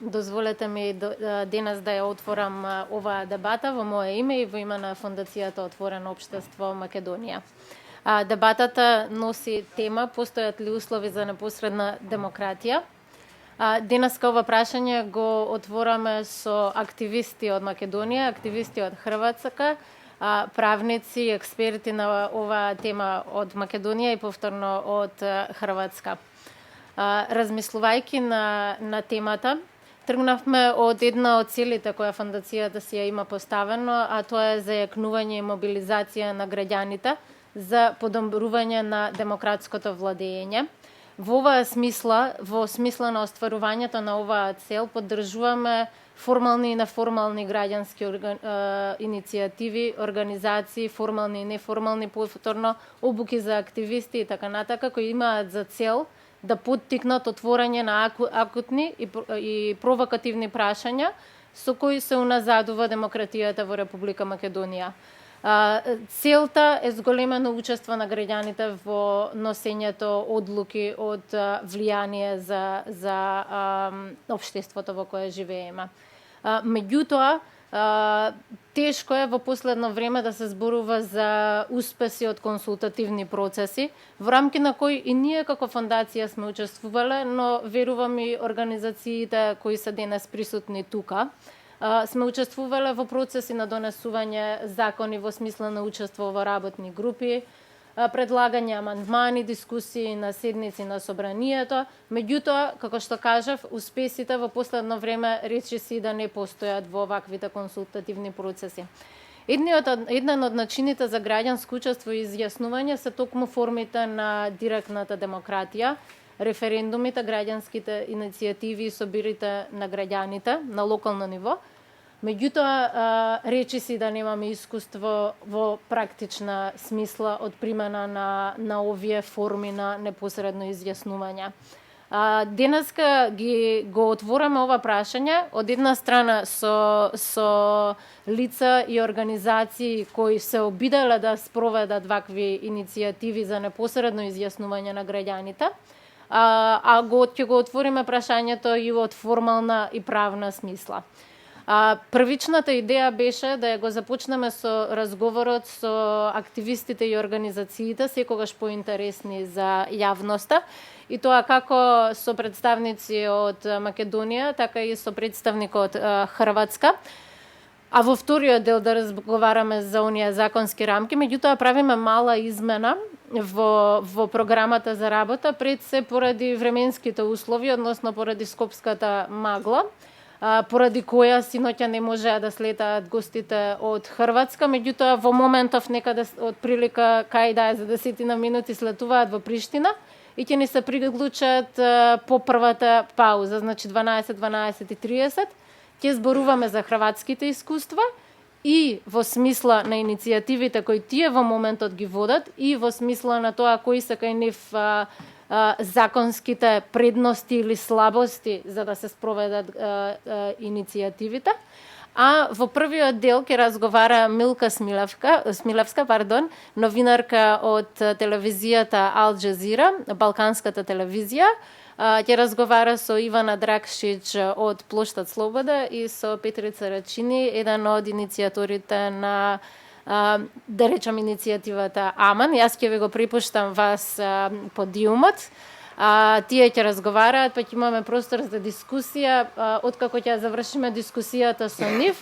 дозволете ми денес да ја отворам оваа дебата во моје име и во име на Фондацијата Отворено општество Македонија. Дебатата носи тема постојат ли услови за непосредна демократија. Денеска ова прашање го отвораме со активисти од Македонија, активисти од Хрватска, правници и експерти на оваа тема од Македонија и повторно од Хрватска. Размислувајќи на темата, тргнавме од една од целите која фондацијата си ја има поставено, а тоа е зајакнување и мобилизација на граѓаните за подобрување на демократското владење. Во оваа смисла, во смисла на остварувањето на оваа цел, поддржуваме формални и неформални граѓански иницијативи, организации, формални и неформални, повторно обуки за активисти и така натака, кои имаат за цел да поттикнат отворање на акутни и провокативни прашања со кои се уназадува демократијата во Република Македонија. Целта е зголемено учество на граѓаните во носењето одлуки од влијание за општеството во кое живееме. Меѓутоа, тешко е во последно време да се зборува за успеси од консултативни процеси, во рамки на кои и ние како фондација сме учествувале, но верувам и организациите кои се денес присутни тука, сме учествувале во процеси на донесување закони во смисла на учество во работни групи, предлагање амандмани, дискусии на седници на собранието. Меѓутоа, како што кажав, успесите во последно време речиси да не постојат во ваквите консултативни процеси. Еден од начините за граѓанско учество и изјаснување се токму формите на директната демократија, референдумите, граѓанските иницијативи и собирите на граѓаните на локално ниво. Меѓутоа, речиси да немаме искуство во практична смисла од примена на овие форми на непосредно изјаснување. Денеска го отвораме ова прашање, од една страна со лица и организации кои се обиделе да спроведат вакви иницијативи за непосредно изјаснување на граѓаните, ќе го отвориме прашањето и од формална и правна смисла. Првичната идеја беше да го започнеме со разговорот со активистите и организациите, секогаш поинтересни за јавноста, и тоа како со представници од Македонија, така и со представник од Хрватска. А во вториот дел да разговараме за оние законски рамки, меѓутоа правиме мала измена во програмата за работа, пред се поради временските услови, односно поради скопската магла, поради која синоќа не можеа да слетаат гостите од Хрватска, меѓутоа во моментов некаде од прилика кај да е за 10 минути слетуваат во Приштина и ќе ни се приклучат по првата пауза, значи 12:30, ќе зборуваме за хрватските искуства и во смисла на иницијативите кои тие во моментот ги водат и во смисла на тоа кои се кај нив законските предности или слабости за да се спроведат иницијативите. А во првиот дел ќе разговара Милка Смилевска, новинарка од телевизијата Ал Джазира, балканската телевизија. Ќе разговара со Ивана Дракшич од Плоштад Слобода и со Петрица Рачини, еден од иницијаторите на да речам иницијативата Аман. Јас ќе ви го припуштам вас подиумот. Тие ќе разговараат, па ќе имаме простор за дискусија. Откако ќе завршиме дискусијата со нив,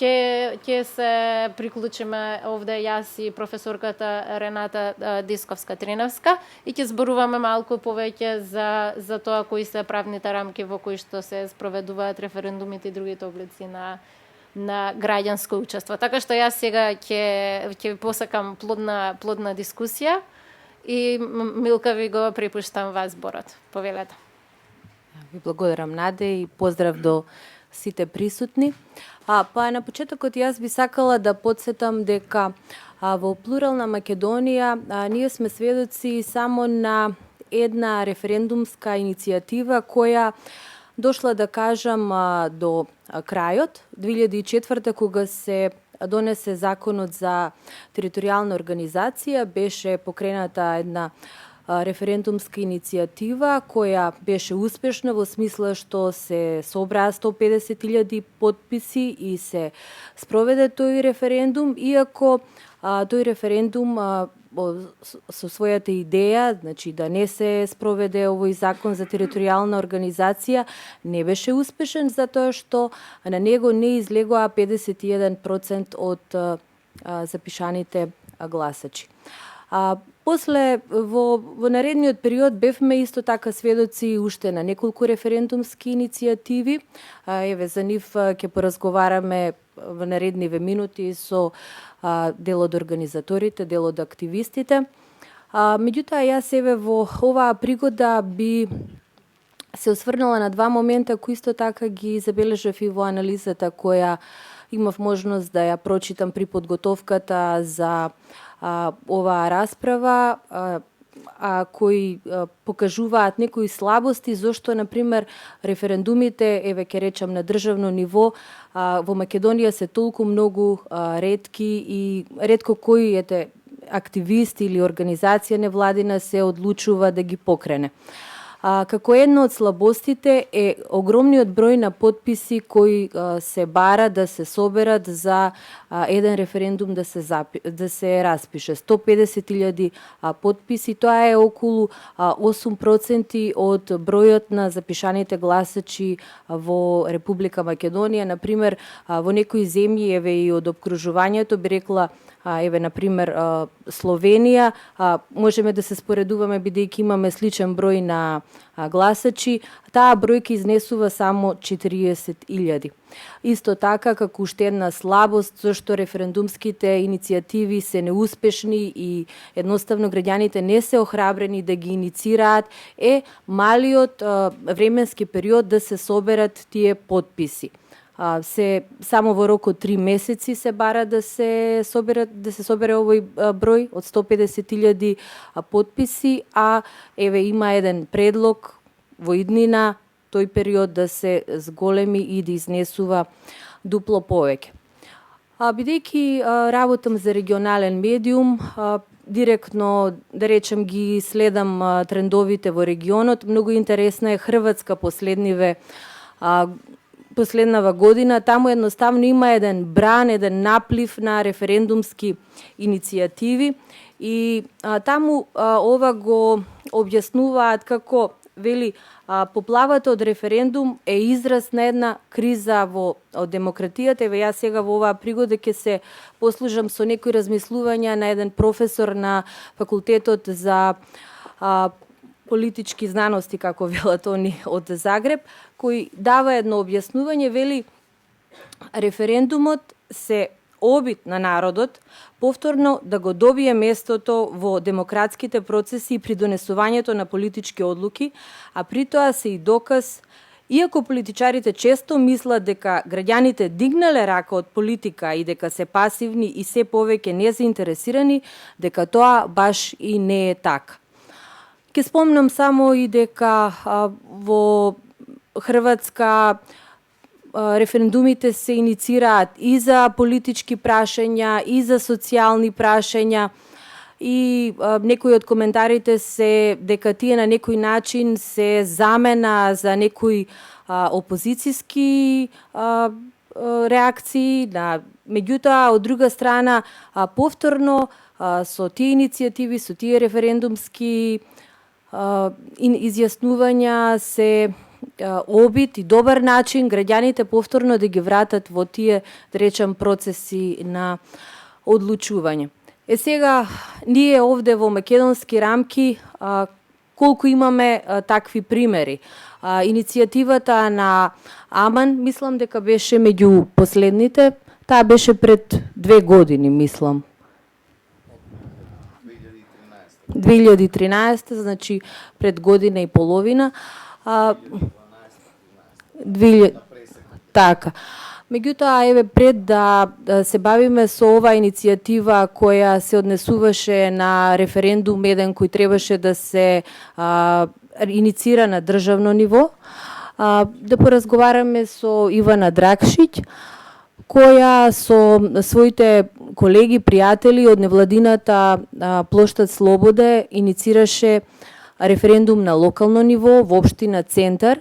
ќе се приклучиме овде јас и професорката Рената Дисковска-Триневска и ќе зборуваме малку повеќе за тоа кои се правните рамки во кои што се спроведуваат референдумите и другите облици на граѓанско учество. Така што јас сега ќе ви посакам плодна дискусија и Милка ви го припуштам вас зборот. Повелете. Ви благодарам, Наде, и поздрав до сите присутни. Па на почетокот јас би сакала да подсетам дека во плурална Македонија ние сме сведоци само на една референдумска иницијатива која дошла, да кажам, до крајот 2004 кога се донесе законот за територијална организација, беше покрената една референдумска иницијатива која беше успешна во смисла што се собраа 150.000 потписи и се спроведе тој референдум, иако тој референдум со својата идеја, значи да не се спроведе овој закон за територијална организација, не беше успешен затоа што на него не излегоа 51% од запишаните гласачи. После, во наредниот период бевме исто така сведоци уште на неколку референдумски иницијативи. Еве, за нив ќе поразговараме во наредниве минути со дел од организаторите, дел од активистите. Меѓутоа, јас еве во оваа пригода би се осврнала на два момента кои исто така ги забележав и во анализата која имав можност да ја прочитам при подготовката за оваа расправа, кои покажуваат некои слабости, зошто, например, референдумите, еве ќе речам на државно ниво, во Македонија се толку многу ретки и ретко кој активист или организација невладина се одлучува да ги покрене. Како една од слабостите е огромниот број на потписи кои се бара да се соберат за еден референдум да се распише. 150.000 потписи, тоа е околу 8% од бројот на запишаните гласачи во Република Македонија. Например, во некои земји, еве и од обкружувањето, би рекла, еве, например, Словенија, можеме да се споредуваме бидејќи имаме сличен број на гласачи, таа бројка изнесува само 40.000. Исто така, како уште една слабост, зашто референдумските иницијативи се неуспешни и едноставно граѓаните не се охрабрени да ги иницираат, е малиот временски период да се соберат тие потписи. Само во рок од 3 месеци се бара да се собере овој број од 150.000 потписи, а еве има еден предлог во иднина тој период да се зголеми и да изнесува дупло повеќе. Бидејќи работам за регионален медиум, директно, да речем, ги следам трендовите во регионот. Многу интересна е Хрватска последнава година. Таму едноставно има еден бран, еден наплив на референдумски иницијативи и таму ова го објаснуваат како, вели, поплавата од референдум е израз на една криза од демократијата. Еве, јас сега во оваа пригода ќе се послужам со некои размислувања на еден професор на факултетот за политички знаности, како велат они, од Загреб, кој дава едно објаснување, вели, референдумот се обид на народот повторно да го добие местото во демократските процеси и при донесувањето на политички одлуки, а при тоа се и доказ, иако политичарите често мислат дека граѓаните дигнале рака од политика и дека се пасивни и се повеќе незаинтересирани, дека тоа баш и не е така. Ке спомнам само и дека во Хрватска референдумите се иницираат и за политички прашања, и за социјални прашања, и некои од коментарите се дека тие на некој начин се замена за некои опозицијски реакции. Меѓутоа, од друга страна, повторно со тие иницијативи, со тие референдумски изјаснувања се обид и добар начин граѓаните повторно да ги вратат во тие, да речем, процеси на одлучување. Сега, ние овде во македонски рамки, колку имаме такви примери. Иницијативата на Аман, мислам дека беше меѓу последните, таа беше пред 2 години, мислам. 2013, значи пред година и половина. Така. Меѓутоа, еве, пред да се бавиме со оваа иницијатива која се однесуваше на референдум еден кој требаше да се иницира на државно ниво, да поразговараме со Ивана Драгшиќ. која со своите колеги, пријатели од невладината плоштад Слобода иницираше референдум на локално ниво во општина Центар.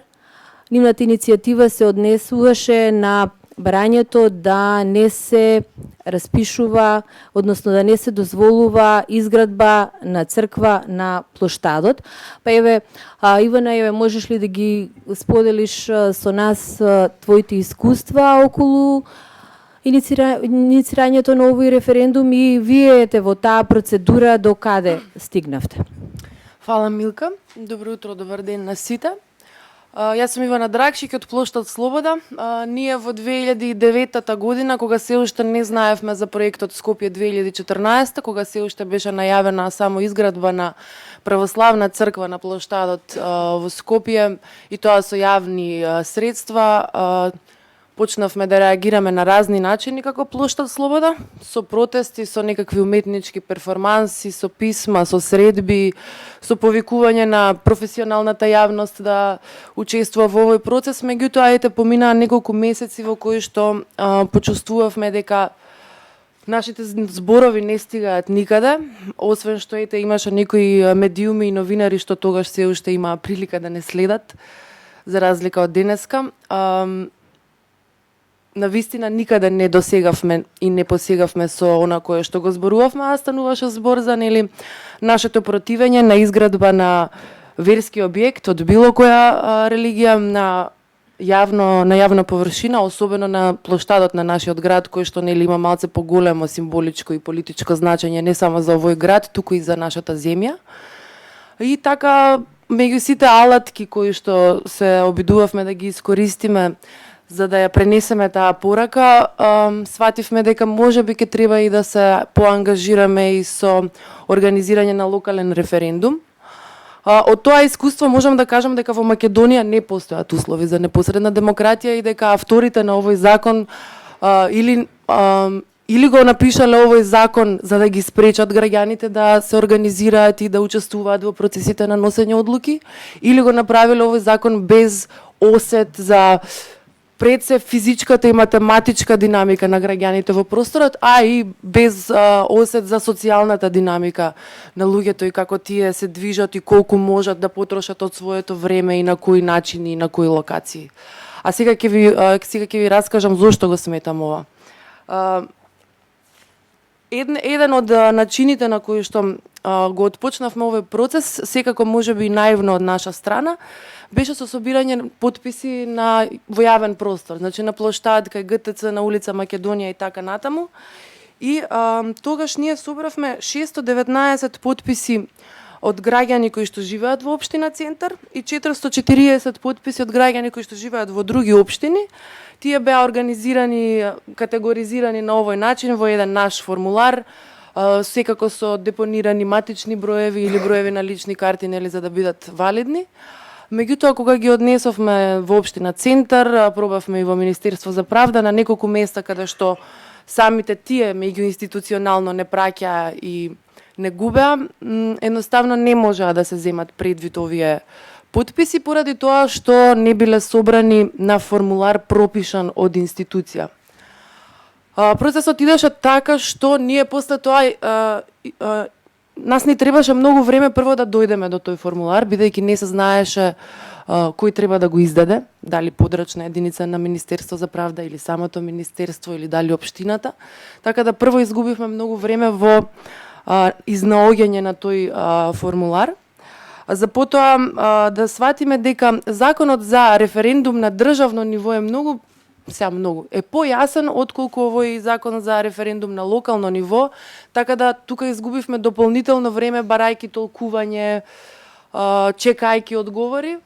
Нивната иницијатива се однесуваше на барањето да не се распишува, односно да не се дозволува изградба на црква на плоштадот. Па еве, Ивана, еве, можеш ли да ги споделиш со нас твоите искуства околу иницирањето на овој референдум и вие во таа процедура до каде стигнавте? Фала, Милка. Добро утро, добар ден на сите. Јас сум Ивана Драгшик од плоштад Слобода. Ние во 2009 година, кога се уште не знаевме за проектот Скопје 2014, кога се уште беше најавена само изградба на православна црква на плоштадот во Скопје, и тоа со јавни средства, почнавме да реагираме на разни начини како плоштад Слобода, со протести, со некакви уметнички перформанси, со писма, со средби, со повикување на професионалната јавност да учествува во овој процес. Меѓутоа, поминаа неколку месеци во кои што почувствувавме дека нашите зборови не стигаат никаде, освен што имаше некои медиуми и новинари што тогаш се уште имаа прилика да не следат, за разлика од денеска. На вистина никаде не досегавме и не посегавме со она кое што го зборувавме, а стануваше збор за нашето противење на изградба на верски објект од било која религија на јавна површина, особено на плоштадот на нашиот град, кој што има малце поголемо символичко и политичко значење не само за овој град, туку и за нашата земја. И така, меѓу сите алатки кои што се обидувавме да ги искористиме за да ја пренесеме таа порака, свативме дека можеби ќе треба и да се поангажираме и со организирање на локален референдум. Од тоа искуство можам да кажам дека во Македонија не постојат услови за непосредна демократија и дека авторите на овој закон или го напишале овој закон за да ги спречат граѓаните да се организираат и да учествуваат во процесите на носење одлуки, или го направиле овој закон без осет за пред се физичката и математичка динамика на граѓаните во просторот, а и без осет за социјалната динамика на луѓето и како тие се движат и колку можат да потрошат од своето време и на кои начини и на кои локации. А сега ќе ви раскажам зошто го сметам ова. Еден од начините на кои што го отпочнавме овој процес, секако можеби наивно од наша страна, беше со собирање потписи во јавен простор, значи на плоштад, кај ГТЦ, на улица Македонија и така натаму. И тогаш ние собравме 619 потписи од граѓани кои што живеат во општина Центар и 440 потписи од граѓани кои што живеат во други општини. Тие беа организирани, категоризирани на овој начин во еден наш формулар, секако со депонирани матични броеви или броеви на лични карти, за да бидат валидни. Меѓутоа, кога ги однесовме во општина Центар, пробавме и во Министерство за правда на неколку места каде што самите тие меѓуинституционално не праќаа и не губеа, едноставно не можеа да се земат предвид овие потписи поради тоа што не биле собрани на формулар пропишан од институција. Процесот идеше така што ние после тоа нас ни требаше многу време прво да дојдеме до тој формулар, бидејќи не се знаеше кој треба да го издаде, дали подрачна единица на Министерство за правда или самото министерство или дали општината. Така да прво изгубивме многу време во изнаоѓање на тој формулар. За потоа да сватиме дека законот за референдум на државно ниво е многу појасен отколку овој закон за референдум на локално ниво, така да тука изгубивме дополнително време барајки толкување, чекајки одговори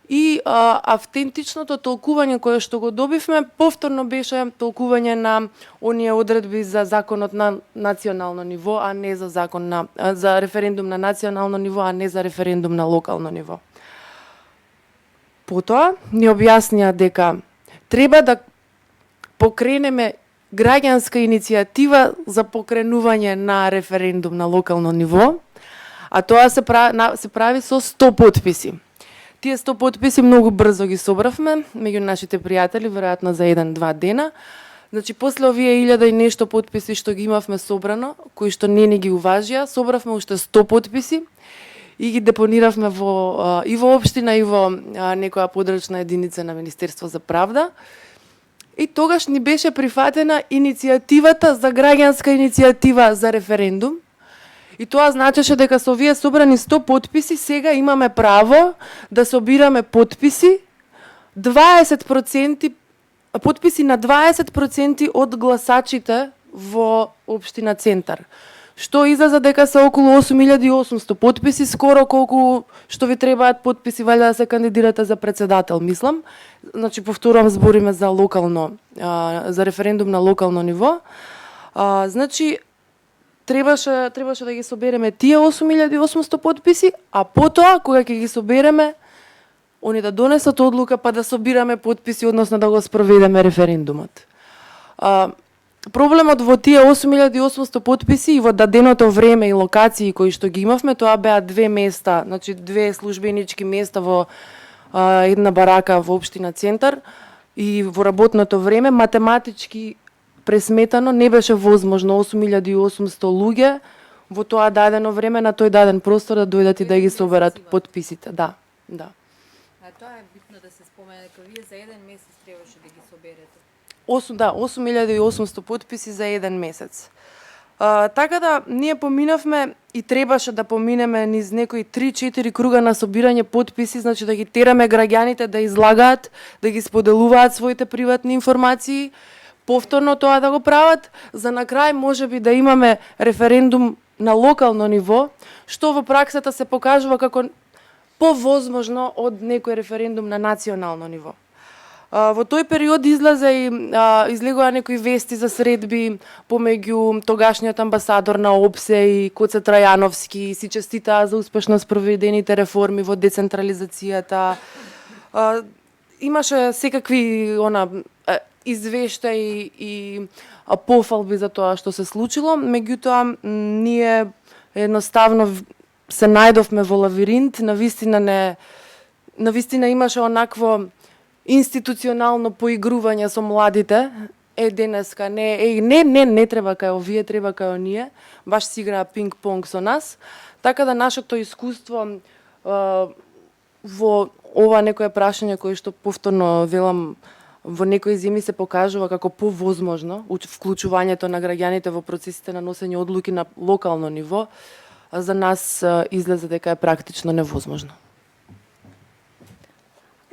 и автентичното толкување кое што го добивме повторно беше толкување на оние одредби за законот на национално ниво, а не за за референдум на национално ниво, а не за референдум на локално ниво. Потоа ни објаснија дека треба да покренеме граѓанска иницијатива за покренување на референдум на локално ниво, а тоа се прави со 100 потписи. Тие 100 потписи многу брзо ги собравме меѓу нашите пријатели, веројатно за 1-2 дена. Значи, после овие 1000 и нешто потписи што ги имавме собрано, кои што не ги уважија, собравме уште 100 потписи и ги депониравме и во општина и во некоја подрачна единица на Министерство за правда. И тогаш ни беше прифатена иницијативата за граѓанска иницијатива за референдум. И тоа значеше дека со овие собрани 100 потписи сега имаме право да собираме потписи 20% потписи на 20% од гласачите во општина Центар. Што излезе дека се околу 8800 потписи, скоро колку што ви требаат потписи валја да се кандидирате за председател, мислам. Значи, повторувам, збориме за локално, за референдум на локално ниво. Значи, требаше да ги собереме тие 8800 потписи, а потоа, кога ќе ги собереме, они да донесат одлука па да собираме потписи, односно да го спроведеме референдумот. Проблемот во тие 8800 потписи и во даденото време и локации кои што ги имавме, тоа беа 2 места, значи 2 службенички места во една барака во општина Центар и во работното време математички пресметано не беше возможно 8800 луѓе во тоа дадено време на тој даден простор да дојдат и да ги соберат потписите. Да. А тоа е битно да се спомене, дека вие за еден месец требаше да ги соберете. 8800 потписи за еден месец. Така да, ние поминавме и требаше да поминеме низ некои 3-4 круга на собирање потписи, значи да ги тераме граѓаните да излагаат, да ги споделуваат своите приватни информации, повторно тоа да го прават, за на крај можеби да имаме референдум на локално ниво, што во праксата се покажува како повозможно од некој референдум на национално ниво. Во тој период излегоа некои вести за средби помеѓу тогашниот амбасадор на ОПСЕ и Коце Трајановски, си честитаа за успешно спроведените реформи во децентрализацијата. Имаше секакви извештаи и пофалби за тоа што се случило, меѓутоа ние едноставно се најдовме во лавиринт, навистина имаше онакво институционално поигрување со младите. Денеска не треба кај овие, треба кај оние, баш си играа пинг-понг со нас. Така да нашето искуство во ова некое прашање кое што повторно велам во некои земи се покажува како повозможно вклучувањето на граѓаните во процесите на носење одлуки на локално ниво, за нас излезе дека е практично невозможно.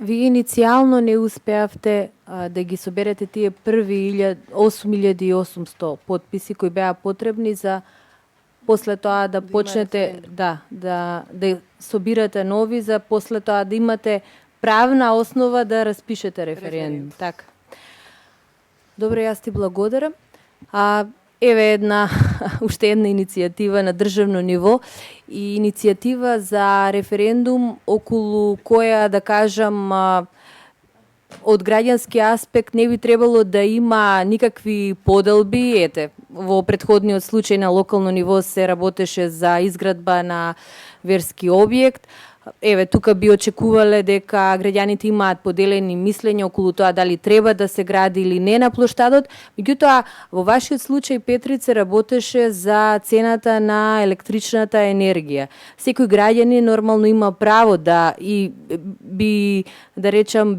Вие иницијално не успеавте да ги соберете тие први 8800 потписи кои беа потребни за после тоа да почнете да собирате нови, за после тоа да имате правна основа да распишете референдум. Така. Добре, јас ти благодарам. Еве уште една иницијатива на државно ниво и иницијатива за референдум околу која, да кажам, од граѓански аспект не би требало да има никакви поделби. Во претходниот случај на локално ниво се работеше за изградба на верски објект. Тука би очекувале дека граѓаните имаат поделени мислења околу тоа дали треба да се гради или не на плоштадот. Меѓутоа, во вашиот случај Петрице работеше за цената на електричната енергија. Секој граѓанин нормално има право би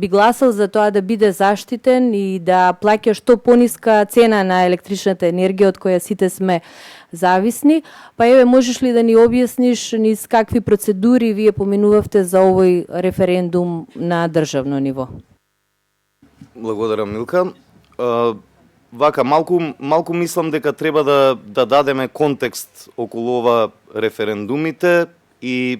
гласал за тоа да биде заштитен и да плаќа што пониска цена на електричната енергија од која сите сме зависни. Можеш ли да ни објасниш низ какви процедури вие поминувавте за овој референдум на државно ниво? Благодарам, Милка. Малку мислам дека треба да дадеме контекст околу ова референдумите и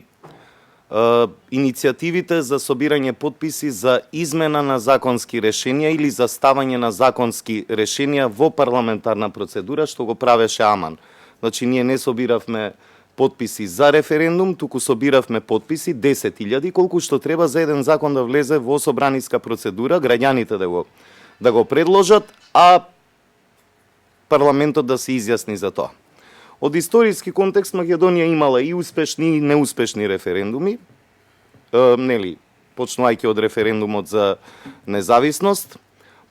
иницијативите за собирање потписи за измена на законски решенија или за ставање на законски решенија во парламентарна процедура, што го правеше Аман. Значи, ние не собиравме потписи за референдум, туку собиравме потписи 10.000, колку што треба за еден закон да влезе во собраниска процедура, граѓаните да го предложат, а парламентот да се изјасни за тоа. Од историски контекст Македонија имала и успешни и неуспешни референдуми, почнувајќи од референдумот за независност,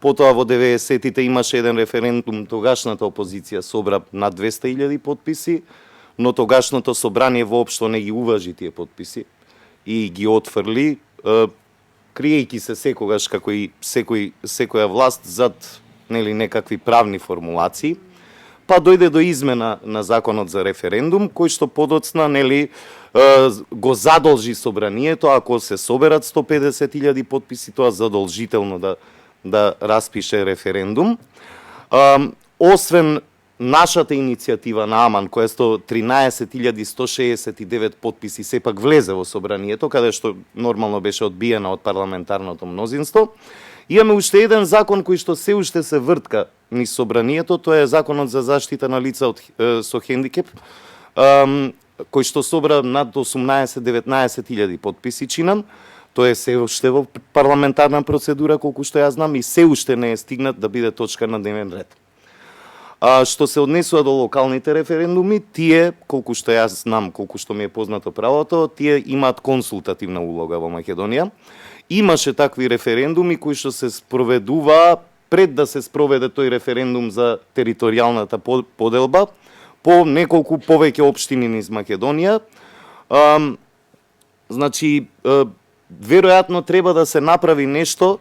Потоа во 90-тите имаше еден референдум, тогашната опозиција собра над 200.000 потписи, но тогашното собрание воопшто не ги уважи тие потписи и ги отфрли, криејќи се секогаш како и секоја власт зад некакви правни формулации. Па дојде до измена на законот за референдум, кој што подоцна го задолжи собранието, ако се соберат 150.000 потписи, тоа задолжително да распише референдум. Освен нашата иницијатива на Аман, која 13.169 потписи сепак влезе во собранието, каде што нормално беше одбиена од парламентарното мнозинство, имаме уште еден закон кој што се уште се вртка низ собранието, тоа е законот за заштита на лица со хендикеп, кој што собра над 18-19.000 потписи чинам. Тоа е се уште во парламентарна процедура, колку што ја знам, и се уште не е стигнат да биде точка на дневен ред. Што се однесува до локалните референдуми, тие, колку што јас знам, колку што ми е познато правото, тие имаат консултативна улога во Македонија. Имаше такви референдуми кои што се спроведуваа пред да се спроведе тој референдум за територијалната поделба по неколку повеќе општини низ Македонија. Значи, веројатно треба да се направи нешто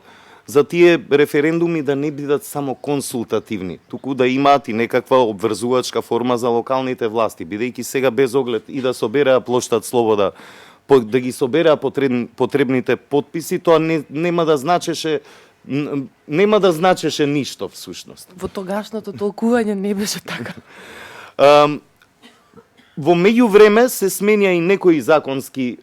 за тие референдуми да не бидат само консултативни, туку да имаат и некаква обврзувачка форма за локалните власти, бидејќи сега без оглед и да собереа плоштад Слобода, да ги собереа потребните потписи, тоа нема да значеше ништо всушност. Во тогашното толкување не беше така. Во меѓувреме се сменја и некои законски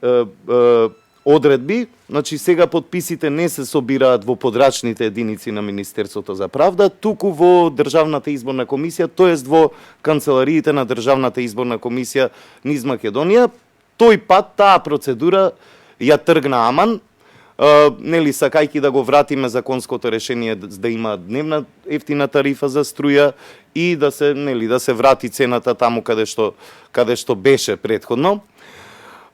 одредби, значи сега потписите не се собираат во подрачните единици на Министерството за правда, туку во Државната изборна комисија, тоест во канцелариите на Државната изборна комисија низ Македонија. Тој пат таа процедура ја тргна Аман, сакајќи да го вратиме законското решение да има дневна ефтина тарифа за струја и да се врати цената таму каде што беше претходно.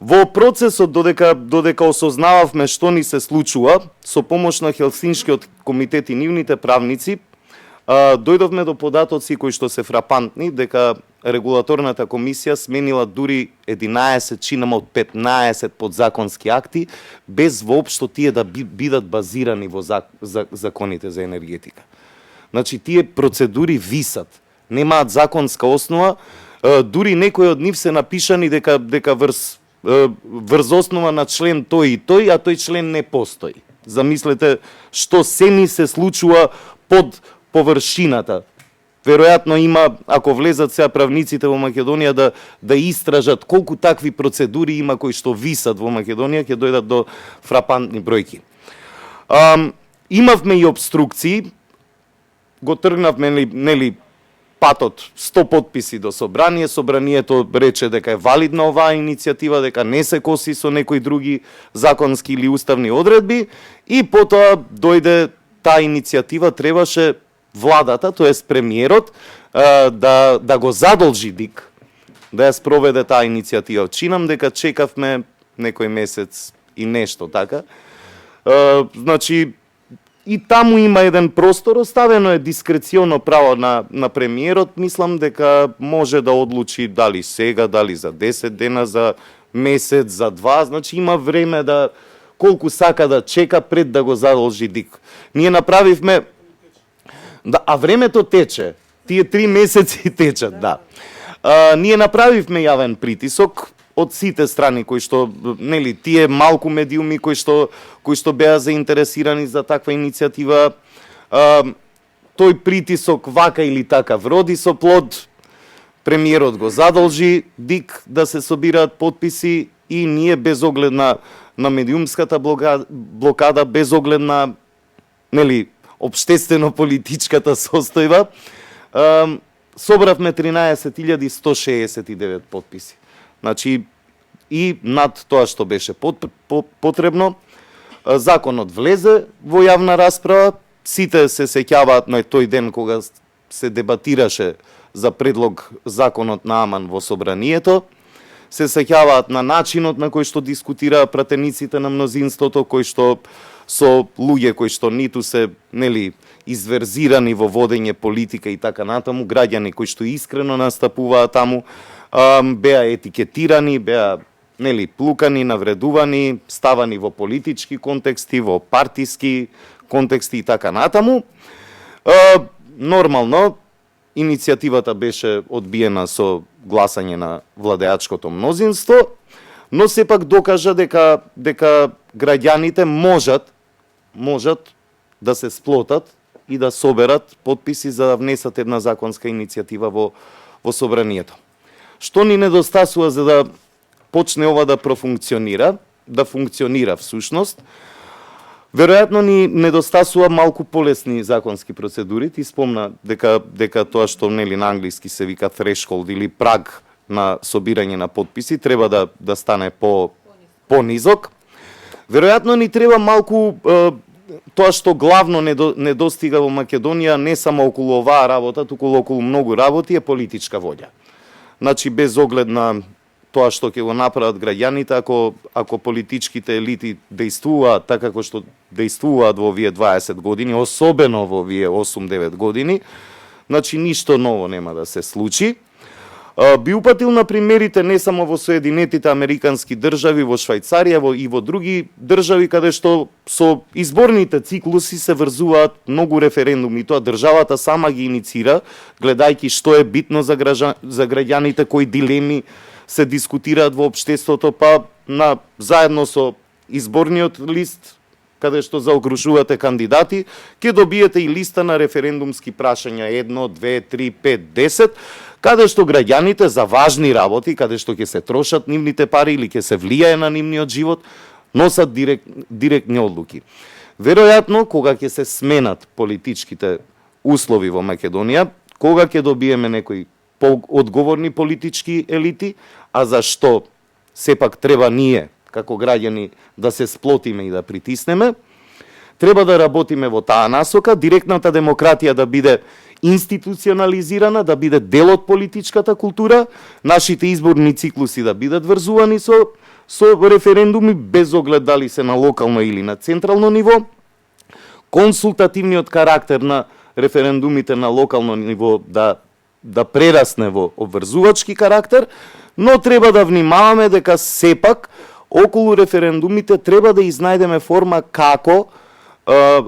Во процесот додека осознававме што ни се случува, со помош на Хелсиншкиот комитет и нивните правници, дојдовме до податоци кои што се фрапантни, дека регулаторната комисија сменила дури 11 чинама од 15 подзаконски акти, без воопшто тие да бидат базирани во законите за енергетика. Значи, тие процедури висат, немаат законска основа, дури некои од нив се напишани дека врз основа на член тој и тој, а тој член не постои. Замислете што се ни се случува под површината. Веројатно има, ако влезат сега правниците во Македонија да истражат колку такви процедури има кои што висат во Македонија, ќе дојдат до фрапантни бројки. Имавме и обструкции, го тргнавме патот 100 потписи до собрание, собранието рече дека е валидна оваа иницијатива, дека не се коси со некои други законски или уставни одредби, и потоа дојде таа иницијатива, требаше владата, тоест премиерот, да го задолжи ДИК да ја спроведе таа иницијатива. Чинам дека чекавме некој месец и нешто така. Значи, и таму има еден простор, оставено е дискреционо право на премиерот, мислам дека може да одлучи дали сега, дали за 10 дена, за месец, за 2, значи има време да колку сака да чека пред да го задолжи ДИК. Ние направивме, а времето тече, тие 3 месеци течат, да. Ние направивме јавен притисок од сите страни кои што, тие малку медиуми кои што беа заинтересирани за таква иницијатива, тој притисок вака или така вроди со плод. Премиерот го задолжи ДИК да се собираат потписи и ние без оглед на медиумската блокада, без оглед на општествено-политичката состојба, собравме 13.169 потписи. Значи, и над тоа што беше потребно, законот влезе во јавна расправа, сите се сеќаваат на тој ден кога се дебатираше за предлог законот на Аман во собранието, се сеќаваат на начинот на кој што дискутираа пратениците на мнозинството, кои што со луѓе кои што ниту се, нели, изверзирани во водење политика и така натаму, граѓани кои што искрено настапуваат таму, беа етикетирани, беа, нели, плукани, навредувани, ставани во политички контексти, во партиски контексти и така натаму. Нормално, иницијативата беше одбиена со гласање на владеачкото мнозинство, но сепак докажа дека граѓаните можат да се сплотат и да соберат потписи за да внесат една законска иницијатива во собранието. Што ни недостасува за да почне ова да профункционира, да функционира всушност? Веројатно ни недостасува малку полесни законски процедури. Ти спомна дека тоа што, нели, на англиски се вика threshold или праг на собирање на потписи треба да стане понизок. Веројатно ни треба малку тоа што главно недостига во Македонија, не само околу оваа работа, туку околу многу работи, е политичка воља. Значи, без оглед на тоа што ќе го направат граѓаните, ако политичките елити дејствуваат така како што дејствуваат во овие 20 години, особено во овие 8-9 години, значи ништо ново нема да се случи. Би упатил на примерите не само во Соединетите Американски држави, во Швајцарија и во други држави каде што со изборните циклуси се врзуваат многу референдуми. Тоа државата сама ги иницира, гледајќи што е битно за граѓаните, кои дилеми се дискутираат во општеството, па заедно со изборниот лист, каде што заокружувате кандидати, ќе добиете и листа на референдумски прашања 1, 2, 3, 5, 10, каде што граѓаните за важни работи, каде што ќе се трошат нивните пари или ќе се влијае на нивниот живот, носат директни одлуки. Веројатно, кога ќе се сменат политичките услови во Македонија, кога ќе добиеме некои одговорни политички елити, а зашто сепак треба ние, како граѓани, да се сплотиме и да притиснеме, треба да работиме во таа насока, директната демократија да биде институционализирана, да биде дел од политичката култура, нашите изборни циклуси да бидат врзувани со референдуми, без оглед дали се на локално или на централно ниво, консултативниот карактер на референдумите на локално ниво да прерасне во обврзувачки карактер, но треба да внимаваме дека сепак околу референдумите треба да изнајдеме форма како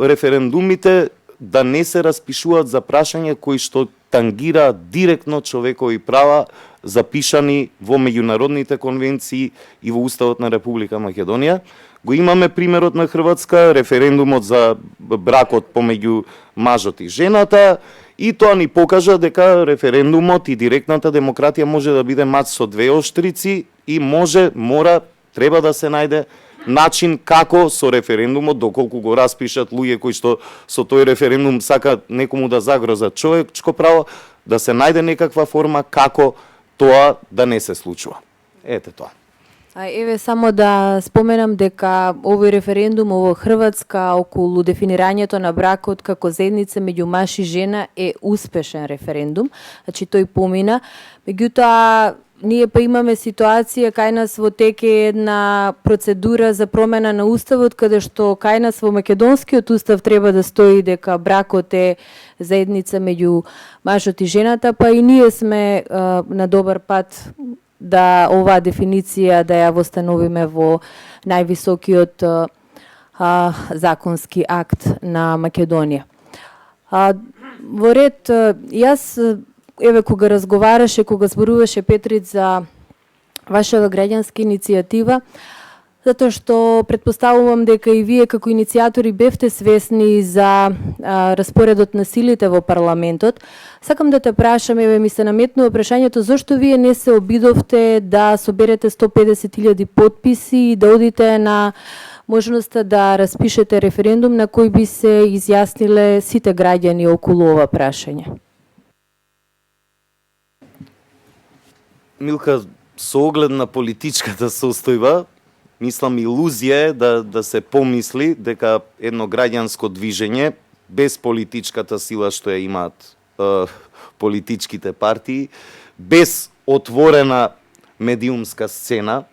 референдумите да не се распишуваат за прашања кои што тангираат директно човекови права запишани во меѓународните конвенции и во Уставот на Република Македонија. Го имаме примерот на Хрватска, референдумот за бракот помеѓу мажот и жената, и тоа ни покажа дека референдумот и директната демократија може да биде мач со двеоштрици и треба да се најде начин како со референдумот, доколку го распишат луѓе кои што со тој референдум сака некому да загрозат човечко право, да се најде некаква форма како тоа да не се случува. Ете тоа. А еве само да споменам дека овој референдум во Хрватска околу дефинирањето на бракот како заедница меѓу маж и жена е успешен референдум, значи тој помина. Меѓутоа ние па имаме ситуација кај нас во тек е една процедура за промена на уставот, каде што кај нас во македонскиот устав треба да стои дека бракот е заедница меѓу мажот и жената, па и ние сме на добар пат да оваа дефиниција да ја востановиме во највисокиот законски акт на Македонија. Во ред, јас еве кога разговараше, кога зборуваше Петрит за вашава граѓанска иницијатива, затоа што претпоставувам дека и вие како иницијатори бевте свесни за распоредот на силите во парламентот. Сакам да те прашам, еве ми се наметнува прашањето, зошто вие не се обидовте да соберете 150.000 потписи и да одите на можноста да распишете референдум на кој би се изјасниле сите граѓани околу ова прашање? Милка, со оглед на политичката состојба, мислам илузија е да се помисли дека едно граѓанско движење без политичката сила што ја имаат политичките партии, без отворена медиумска сцена,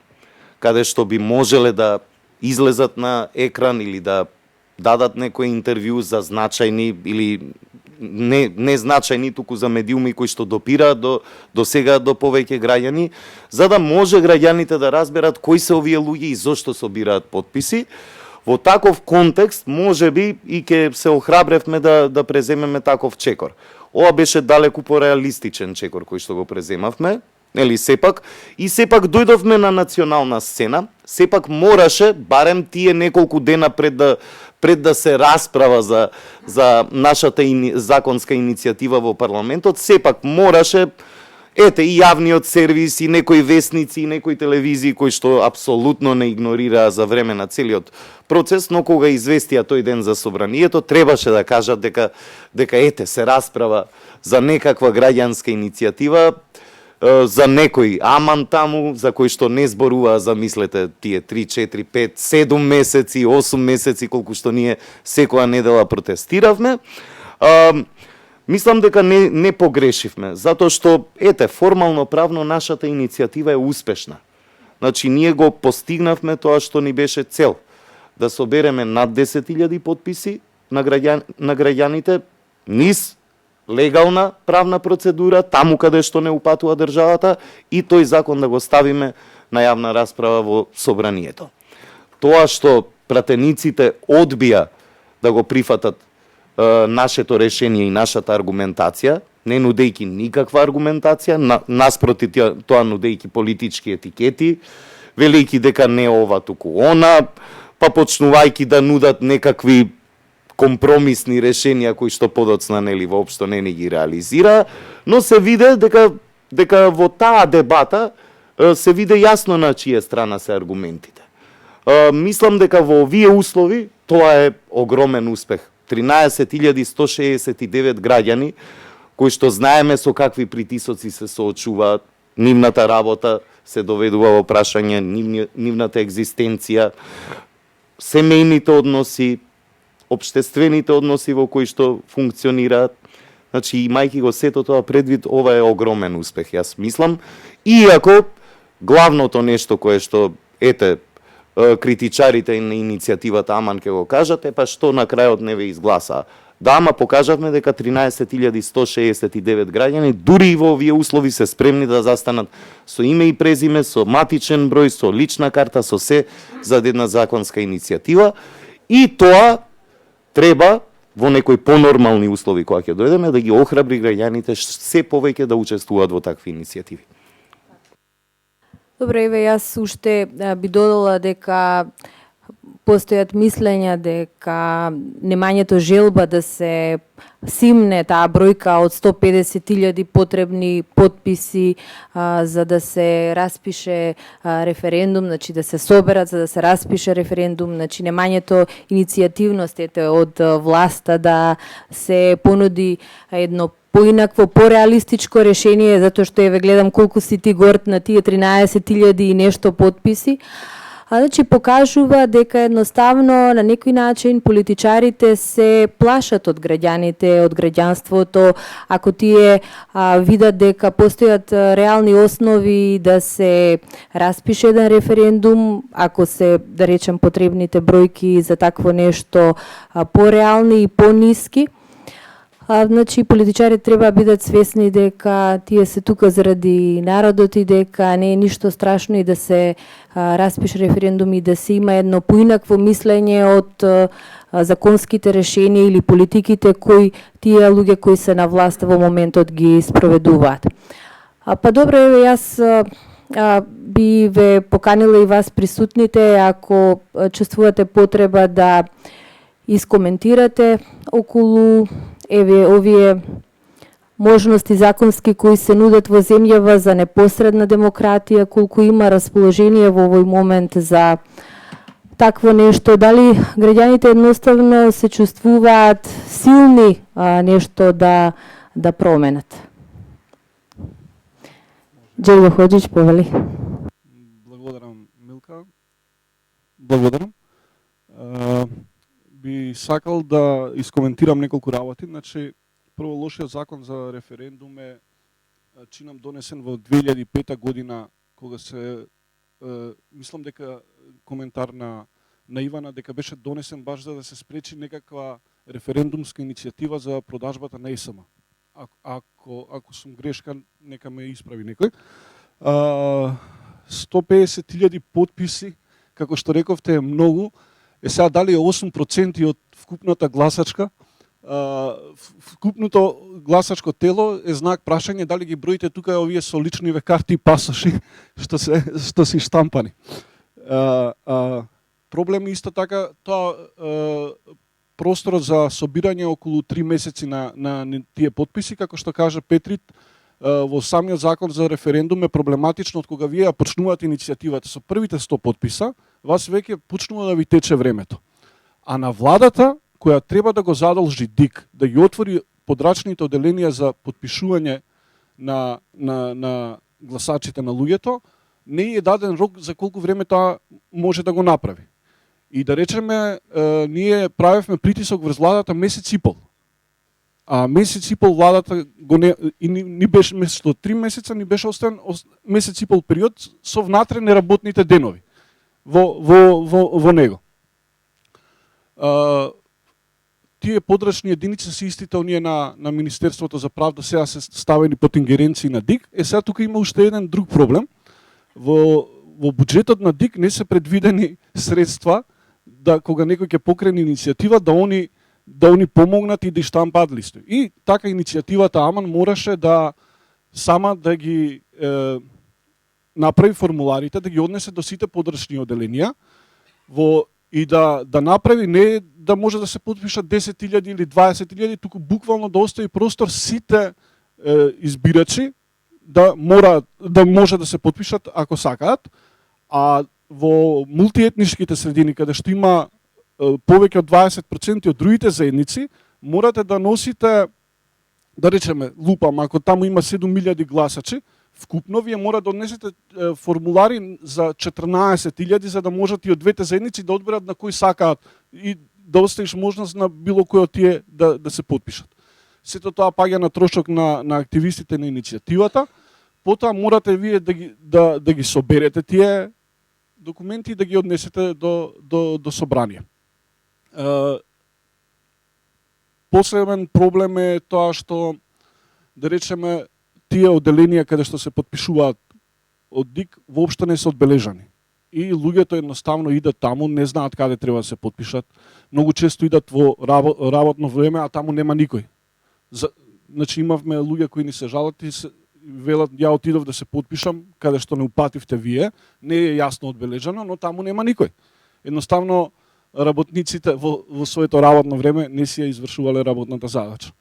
каде што би можеле да излезат на екран или да дадат некој интервју за значајни или не значајни, туку за медиуми кои што допираат до сега до повеќе граѓани, за да може граѓаните да разберат кои се овие луѓе и зошто собираат потписи. Во таков контекст, можеби и ќе се охрабревме да преземеме таков чекор. Ова беше далеку пореалистичен чекор кој што го преземавме, нели сепак дојдовме на национална сцена, сепак мораше барем тие неколку дена пред да се расправа за нашата законска иницијатива во парламентот, сепак мораше и јавниот сервис, и некои весници, и некои телевизии кои што апсолутно не игнорираа за време на целиот процес, но кога известија тој ден за собранието, требаше да кажат дека се расправа за некаква граѓанска иницијатива, за некој аман таму, за кој што не зборуваа, замислете, тие 3, 4, 5, 7 месеци, 8 месеци, колку што ние секоја недела протестиравме. Мислам дека не погрешивме, затоа што, формално правно нашата иницијатива е успешна. Значи, ние го постигнавме тоа што ни беше цел, да собереме над 10.000 потписи на граѓаните, низ легална правна процедура, таму каде што не упатува државата, и тој закон да го ставиме на јавна расправа во собранието. Тоа што пратениците одбија да го прифатат нашето решение и нашата аргументација, не нудејќи никаква аргументација, наспроти тоа нудејќи политички етикети, велејќи дека не ова туку она, па почнувајќи да нудат некакви компромисни решенија кои што подоцна нели воопшто не ги реализира, но се виде дека во таа дебата се виде јасно на чија страна се аргументите. Мислам дека во овие услови тоа е огромен успех. 13.169 граѓани кои што знаеме со какви притисоци се соочуваат, нивната работа се доведува во прашање, нивната екзистенција, семејните односи, општествените односи во кои што функционираат. Значи, имајќи го сето тоа предвид, ова е огромен успех, јас мислам. Иако, главното нешто кое што, критичарите на иницијативата Аман ќе го кажат, па што на крајот не ве изгласаа. Да, ама покажавме дека 13.169 граѓани, дури и во овие услови се спремни да застанат со име и презиме, со матичен број, со лична карта, со се за една законска иницијатива. И тоа треба во некои понормални услови кога ќе дојдеме да ги охрабри граѓаните се повеќе да учествуваат во такви иницијативи. Добре, еве јас уште би додала дека постојат мислења дека немањето желба да се симне таа бројка од 150.000 потребни потписи за да се распише референдум, значи да се соберат за да се распише референдум, значи немањето иницијативност од власта да се понуди едно поинакво, пореалистичко решение, затоа што еве гледам колку си ти горд на тие 13.000 и нешто потписи. Значи покажува дека едноставно на некој начин политичарите се плашат од граѓаните, од граѓанството, ако тие видат дека постојат реални основи да се распише еден референдум, ако се, да речем, потребните бројки за такво нешто пореални и пониски. Значи, политичарите треба да бидат свесни дека тие се тука заради народот и дека не е ништо страшно и да се распише референдум и да се има едно поинакво мислење од законските решенија или политиките кои тие луѓе кои се на власт во моментот ги спроведуваат. Па добро, еве јас би ве поканила и вас присутните, ако чувствувате потреба да искоментирате околу овие можности законски кои се нудат во земјава за непосредна демократија, колку има расположение во овој момент за такво нешто, дали граѓаните едноставно се чувствуваат силни нешто да променат. Џелјо Хоџич, повели. Благодарам, Милка. Благодарам. Би сакал да искоментирам неколку работи. Значи, прво, лошиот закон за референдум е чинам донесен во 2005 година, кога се мислам дека коментар на на Ивана дека беше донесен баш за да се спречи некаква референдумска иницијатива за продажбата на ЕСМ. Ако сум грешка, нека ме исправи некој. 150.000 потписи, како што рековте, е многу. Сега дали е 8% од вкупната гласачка, вкупното гласачко тело е знак прашање дали ги броите тука овие со личниве карти и пасоши што си штампани. Проблем е исто така тоа просторот за собирање околу 3 месеци на тие потписи, како што кажа Петрит, во самиот закон за референдум е проблематично од кога вие ја почнувате иницијативата со првите 100 потписа, вас веќе почнува да ви тече времето. А на владата, која треба да го задолжи ДИК, да ги отвори подрачните оделенија за потпишување на гласачите на луѓето, не е даден рок за колку време тоа може да го направи. И да речеме, ние правевме притисок врз владата месец и пол. А месец и пол владата го ни беше место 3 месеца, ни беше оставен месец и пол период со внатре неработните денови во него. Тие подрачни единици се истите оние на Министерството за правда, сега се ставени под ингеренции на ДИК. Сега тука има уште еден друг проблем. Во буџетот на ДИК не се предвидени средства да кога некој ќе покрене иницијатива да они помогнат и да штампаат листови. И така иницијативата Аман мораше да сама да ги направи формуларите, да ги однесе до сите подрачни оделенија и да направи не да може да се потпишат 10.000 или 20.000, туку буквално да остави простор сите избирачи да може да се потпишат ако сакаат, а во мултиетничките средини каде што има повеќе од 20% од другите заедници, морате да носите, да речеме, лупам, ако таму има 7.000 гласачи, вкупно вие мора да однесете формулари за 14.000 за да можат и од двете заедници да одберат на кој сакаат и да оставиш можност на било кој од тие да се потпишат. Сето тоа паѓа на трошок на активистите на иницијативата, потоа морате вие да ги соберете тие документи и да ги однесете до собрание. Последен проблем е тоа што, да речеме, тие оделенија каде што се потпишуваат од ДИК воопшто не се одбележани. И луѓето едноставно идат таму, не знаат каде треба да се потпишат. Многу често идат во работно време, а таму нема никој. Значи имавме луѓе кои ни се жалат и велат ја отидов да се потпишам каде што не упативте вие, не е јасно одбележано, но таму нема никој. Едноставно работниците во своето работно време не си ја извршувале работната задача.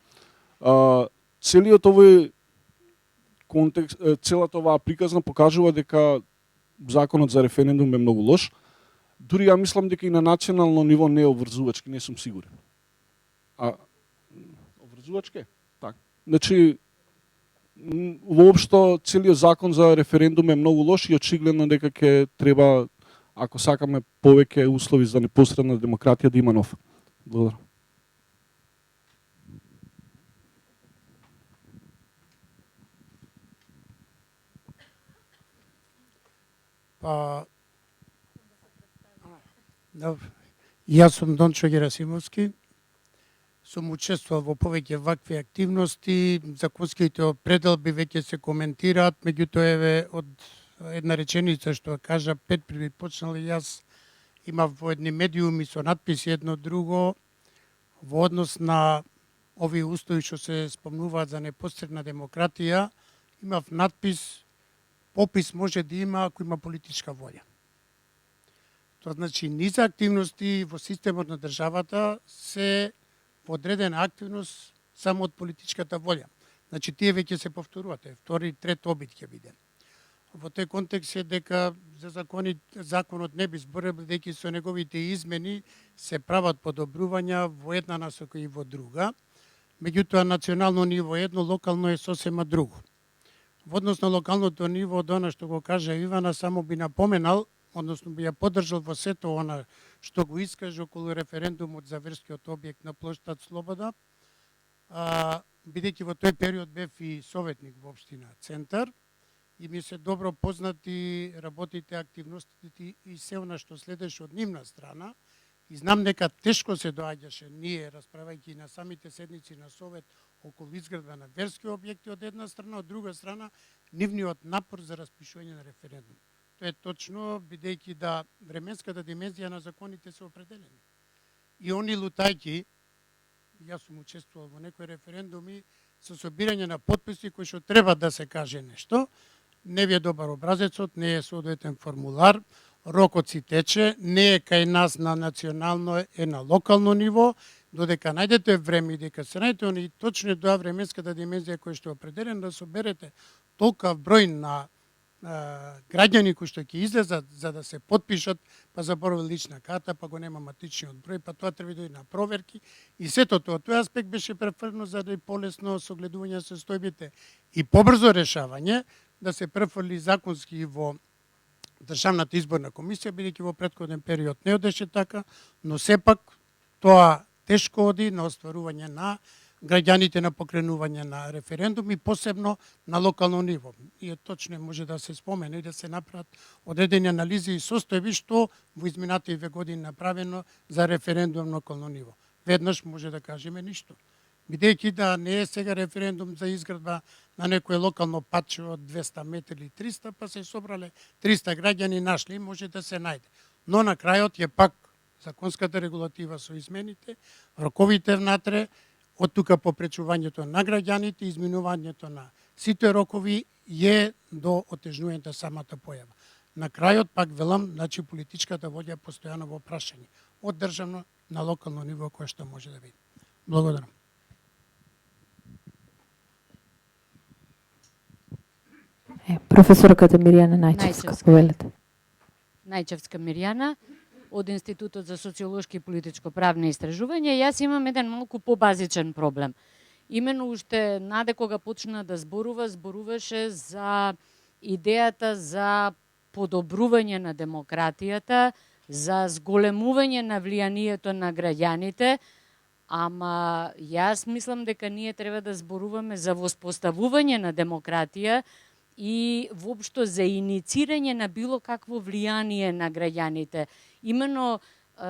Целиот овој контекст, целата оваа приказна покажува дека законот за референдум е многу лош. Дури ја мислам дека и на национално ниво не е обврзувачки, не сум сигурен. Обврзувачки? Так. Значи, воопшто целиот закон за референдум е многу лош и очигледно дека ќе треба, ако сакаме повеќе услови за непосредна демократија, да има нов. Благодарам. Јас сум Дончо Герасимовски. Сум учествувал во повеќе вакви активности, законските пределби веќе се коментираат, меѓутоа еве од една реченица што кажа Пет пред почнал и јас имав во едни медиуми со надписи едно друго во однос на овие устои што се спомнуваат за непосредна демократија, имав надпис попис може да има ако има политичка волја. Тоа значи низа активности во системот на државата се одредена активност само од политичката волја. Значи тие веќе се повторуваат, втори, трет обид ќе биде. Во тој контекст е дека за законот не би зборел дека со неговите измени се прават подобрувања во една насока и во друга. Меѓутоа национално ниво едно, локално е сосема друго. Во однос на локалното ниво, од она што го кажа Ивана, само би напоменал, односно би ја поддржал во сето она што го искаже околу референдумот за верскиот објект на плоштад Слобода, бидејќи во тој период бев и советник во општина Центар и ми се добро познати работите, активностите и се она што следеше од нивна страна. И знам дека тешко се доаѓаше ние, расправајќи на самите седници на Совет околу изградба на верски објекти од една страна, од друга страна нивниот напор за распишување на референдум. Тоа е точно, бидејќи да временската димензија на законите се определени. И они лутајќи, јас сум учествувал во некои референдуми со собирање на потписи кои што треба да се каже нешто, не ви е добар образецот, не е соодветен формулар, рокот си тече, не е кај нас на национално, е на локално ниво, додека најдете време и дека се најдете они точно тоа временската димензија која што е определена да соберете толкав број на граѓани кои што ќе излезат за да се потпишат, па заборави лична карта, па го нема матичниот број, па тоа треба да на проверки и сето тоа. Тој аспект беше префрлено за да е полесно согледување со состојбите и побрзо решавање, да се префрли законски во Државната изборна комисија, бидејќи во претходен период не одеше така, но сепак тоа тешко оди на остварување на граѓаните, на покренување на референдуми, посебно на локално ниво. И точно може да се спомене и да се направат одредени анализи и состојби што во изминатите години направено за референдум на локално ниво. Веднаш може да кажеме ништо. Бидејќи да не е сега референдум за изградба на некој локално патче од 200 метри или 300, па се собрале 300 граѓани, нашли, може да се најде. Но на крајот е пак законската регулатива со измените, роковите внатре, од тука попречувањето на граѓаните, изминувањето на сите рокови е до отежнувањето самата појава. На крајот пак велам, значи политичката волја е постојано во прашање од државно на локално ниво кое што може да биде. Благодарам. Професорката Мирјана Најчевска, повелете. Најчевска Мирјана, од Институтот за социолошки и политичко-правни истражувања. Јас имам еден малку побазичен проблем. Имено уште Наде кога почна да зборуваше за идејата за подобрување на демократијата, за зголемување на влијанието на граѓаните, ама јас мислам дека ние треба да зборуваме за воспоставување на демократија и воопшто за иницирање на било какво влијание на граѓаните. Имено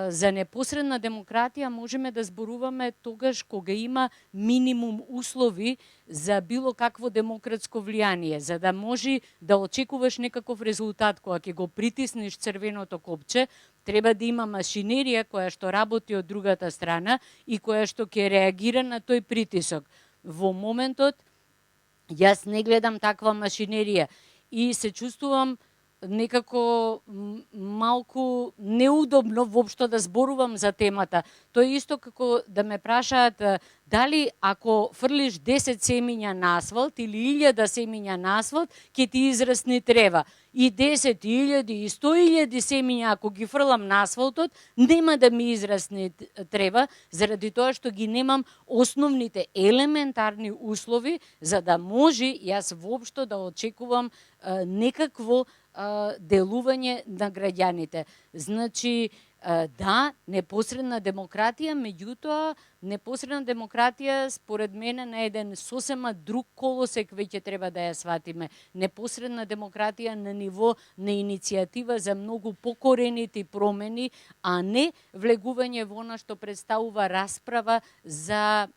за непосредна демократија можеме да зборуваме тогаш кога има минимум услови за било какво демократско влијание, за да може да очекуваш некаков резултат кога ќе го притиснеш црвеното копче, треба да има машинерија која што работи од другата страна и која што ќе реагира на тој притисок. Во моментот јас не гледам таква машинерија и се чувствувам некако малку неудобно воопшто да зборувам за темата. Тоа е исто како да ме прашаат дали ако фрлиш 10 семиња на асфалт или 1000 семиња на асфалт, ќе ти израсне трева. И 10.000 и 100.000 семиња ако ги фрлам на асфалтот, нема да ми израсне трева, заради тоа што ги немам основните елементарни услови за да може јас воопшто да очекувам некакво делување на граѓаните. Значи, да, непосредна демократија, меѓутоа, непосредна демократија според мене на еден сосема друг колосек веќе треба да ја сватиме. Непосредна демократија на ниво на иницијатива за многу покорените промени, а не влегување во она што представува расправа за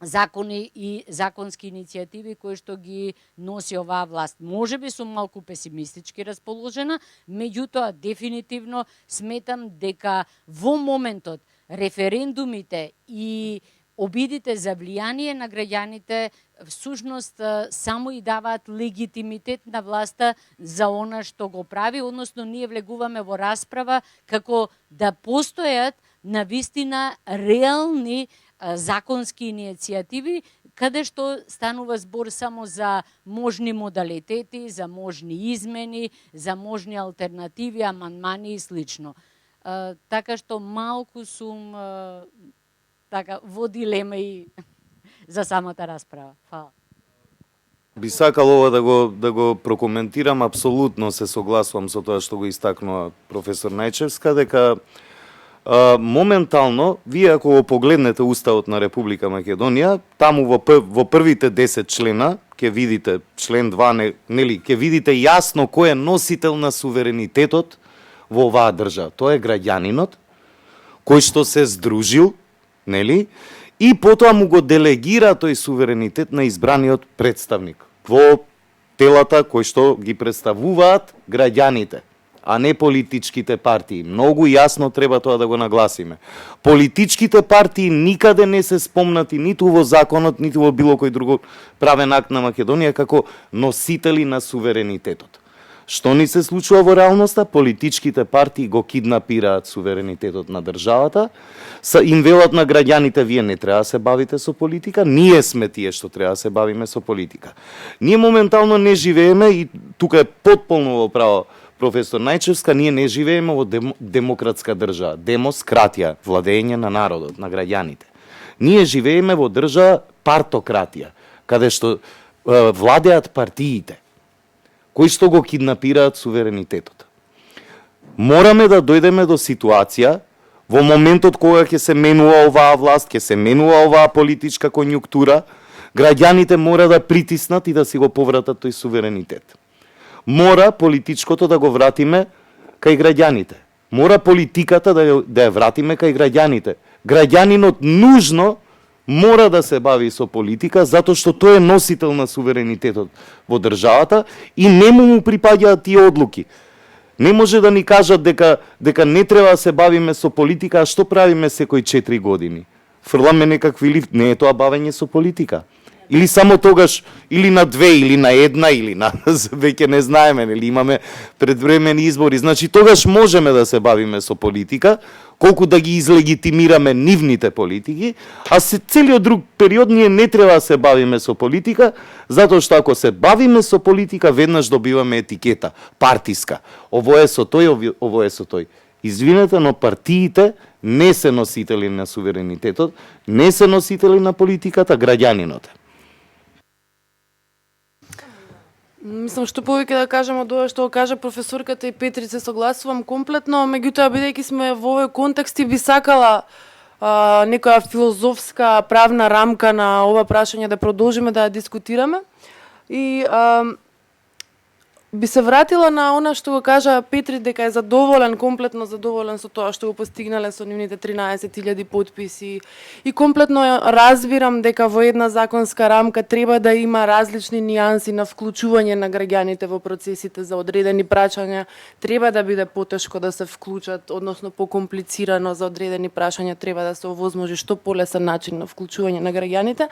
закони и законски иницијативи кои што ги носи оваа власт. Може би сум малку песимистички расположена, меѓутоа дефинитивно сметам дека во моментот референдумите и обидите за влијание на граѓаните всушност само и даваат легитимитет на власта за она што го прави, односно ние влегуваме во расправа како да постојат навистина реални законски иницијативи, каде што станува збор само за можни модалитети, за можни измени, за можни алтернативи, амандмани и слично. Така што малку сум така во дилема и за самата расправа. Фала. Би сакал ова да го прокоментирам, апсолутно се согласувам со тоа што го истакнува професор Најчевска, дека моментално, вие ако го погледнете Уставот на Република Македонија, таму во првите 10 члена, ќе видите член 2, нели, ќе видите јасно кој е носител на суверенитетот во оваа држава. Тоа е граѓанинот кој што се здружил, нели, и потоа му го делегира тој суверенитет на избраниот представник во телата кои што ги представуваат граѓаните, а не политичките партии. Многу јасно треба тоа да го нагласиме. Политичките партии никаде не се спомнати ниту во законот, ниту во било кој друго правен акт на Македонија како носители на суверенитетот. Што ни се случува во реалноста? Политичките партии го киднапираат суверенитетот на државата, им велат на граѓаните, вие не треба да се бавите со политика, ние сме тие што треба да се бавиме со политика. Ние моментално не живееме, и тука е потполно во право професор Најчевска, ние не живееме во демократска држава, демоскратија, владење на народот, на граѓаните. Ние живееме во држава партократија, каде што владеат партиите, кои што го киднапираат суверенитетот. Мораме да дојдеме до ситуација во моментот кога ќе се менува оваа власт, ќе се менува оваа политичка конјунктура, граѓаните мора да притиснат и да си го повратат тој суверенитет. Мора политичкото да го вратиме кај граѓаните. Мора политиката да ја вратиме кај граѓаните. Граѓанинот нужно мора да се бави со политика, затоа што тој е носител на суверенитетот во државата и не му припаѓаат тие одлуки. Не може да ни кажат дека не треба да се бавиме со политика, а што правиме секој 4 години? Фрламе некакви лифт, не е тоа бавење со политика. Или само тогаш, или на 2, или на 1, или на веќе не знаеме, нели имаме предвремени избори. Значи тогаш можеме да се бавиме со политика, колку да ги излегитимираме нивните политики, а целиот друг период ние не треба да се бавиме со политика, затоа што ако се бавиме со политика, веднаш добиваме етикета партиска. Ово е со тој, ово е со тој. Извинете, но партиите не се носители на суверенитетот, не се носители на политиката, граѓанинот. Мислам, што повеќе да кажам од ова што кажа професорката и Петри, се согласувам комплетно, меѓутоа бидејќи сме во овој контекст и би сакала некоја филозофска правна рамка на ова прашање да продолжиме да ја дискутираме. И би се вратила на она што го кажа Петри, дека е задоволен, комплетно задоволен со тоа што го постигнале со нивните 13.000 потписи, и комплетно разбирам дека во една законска рамка треба да има различни нијанси на вклучување на граѓаните во процесите за одредени прашања, треба да биде потешко да се вклучат, односно покомплицирано за одредени прашања, треба да се овозможи што полесен начин на вклучување на граѓаните.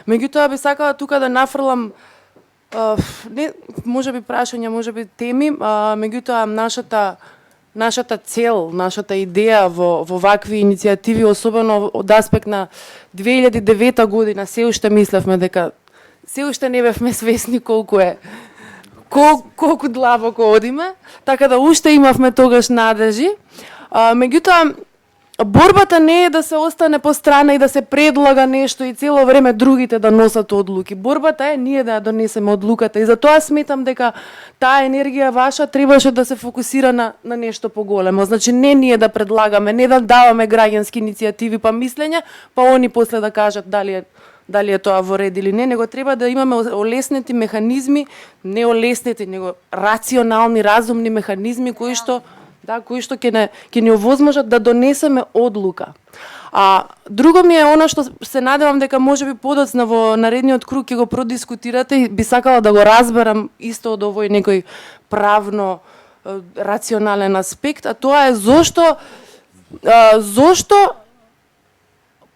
Меѓутоа би сакала тука да нафрлам не, може би прашања, може би теми, меѓутоа нашата цел, нашата идеја во вакви иницијативи, особено од аспект на 2009 година, се уште мислевме дека се уште не бевме свесни колку длабоко одиме, така да уште имавме тогаш надежи. Меѓутоа борбата не е да се остане по страна и да се предлага нешто и цело време другите да носат одлуки. Борбата е ние да ја донесеме одлуката, и затоа сметам дека таа енергија ваша требаше да се фокусира на нешто поголемо. Значи не ние да предлагаме, не да даваме граѓански иницијативи па мислења, па они после да кажат дали е тоа во ред или не, него треба да имаме олеснети механизми, не олеснети, него рационални, разумни механизми кои што ќе ни овозможат да донесеме одлука. Друго ми е она што се надевам дека можеби подоцна во наредниот круг ќе го продискутирате и би сакала да го разберам исто од овој некој правно рационален аспект, а тоа е зошто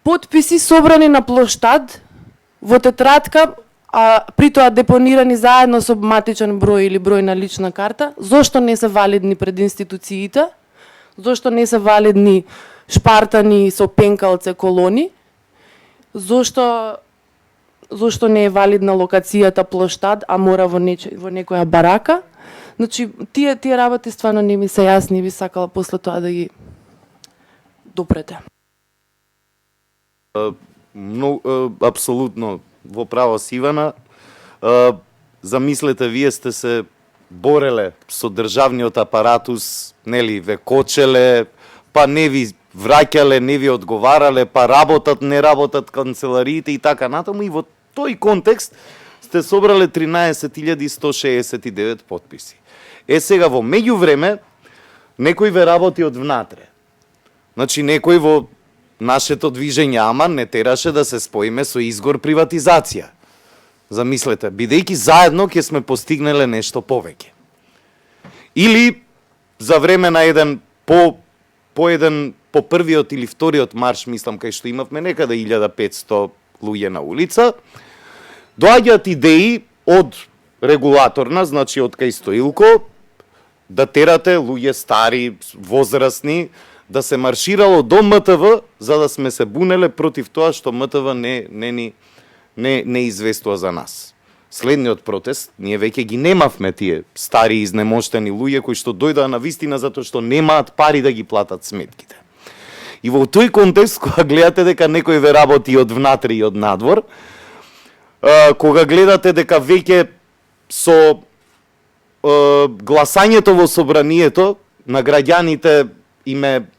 потписи собрани на плоштад во тетрадка, а при тоа депонирани заедно со матичен број или број на лична карта, зошто не се валидни пред институциите, зошто не се валидни шпартани со пенкалце колони, зошто не е валидна локацијата плоштад, а мора во некоја барака. Значи, тие работи стварно не ми се јасни и би сакала после тоа да ги допрете. Апсолутно во право си, Ивана. Замислете, вие сте се бореле со државниот апаратус, нели, ве кочеле, па не ви враќале, не ви одговарале, па работат, не работат канцелариите и така натаму, и во тој контекст сте собрале 13.169 потписи. Сега во меѓувреме некој ве работи од внатре. Значи некој во нашето движење Аман не тераше да се споиме со изгор приватизација. Замислете, бидејќи заедно ќе сме постигнеле нешто повеќе. Или за време на еден по првиот или вториот марш, мислам, кај што имавме некаде 1500 луѓе на улица, доаѓаат идеи од регулаторна, значи од кај Стоилко, да терате луѓе стари, возрастни, да се марширало до МТВ, за да сме се бунеле против тоа што МТВ не известува за нас. Следниот протест, ние веќе ги немавме тие стари изнемоштени луѓе кои што дојдаа на вистина затоа што немаат пари да ги платат сметките. И во тој контекст, кога гледате дека некој ве работи од внатре и од надвор, кога гледате дека веќе со гласањето во собранието на граѓаните име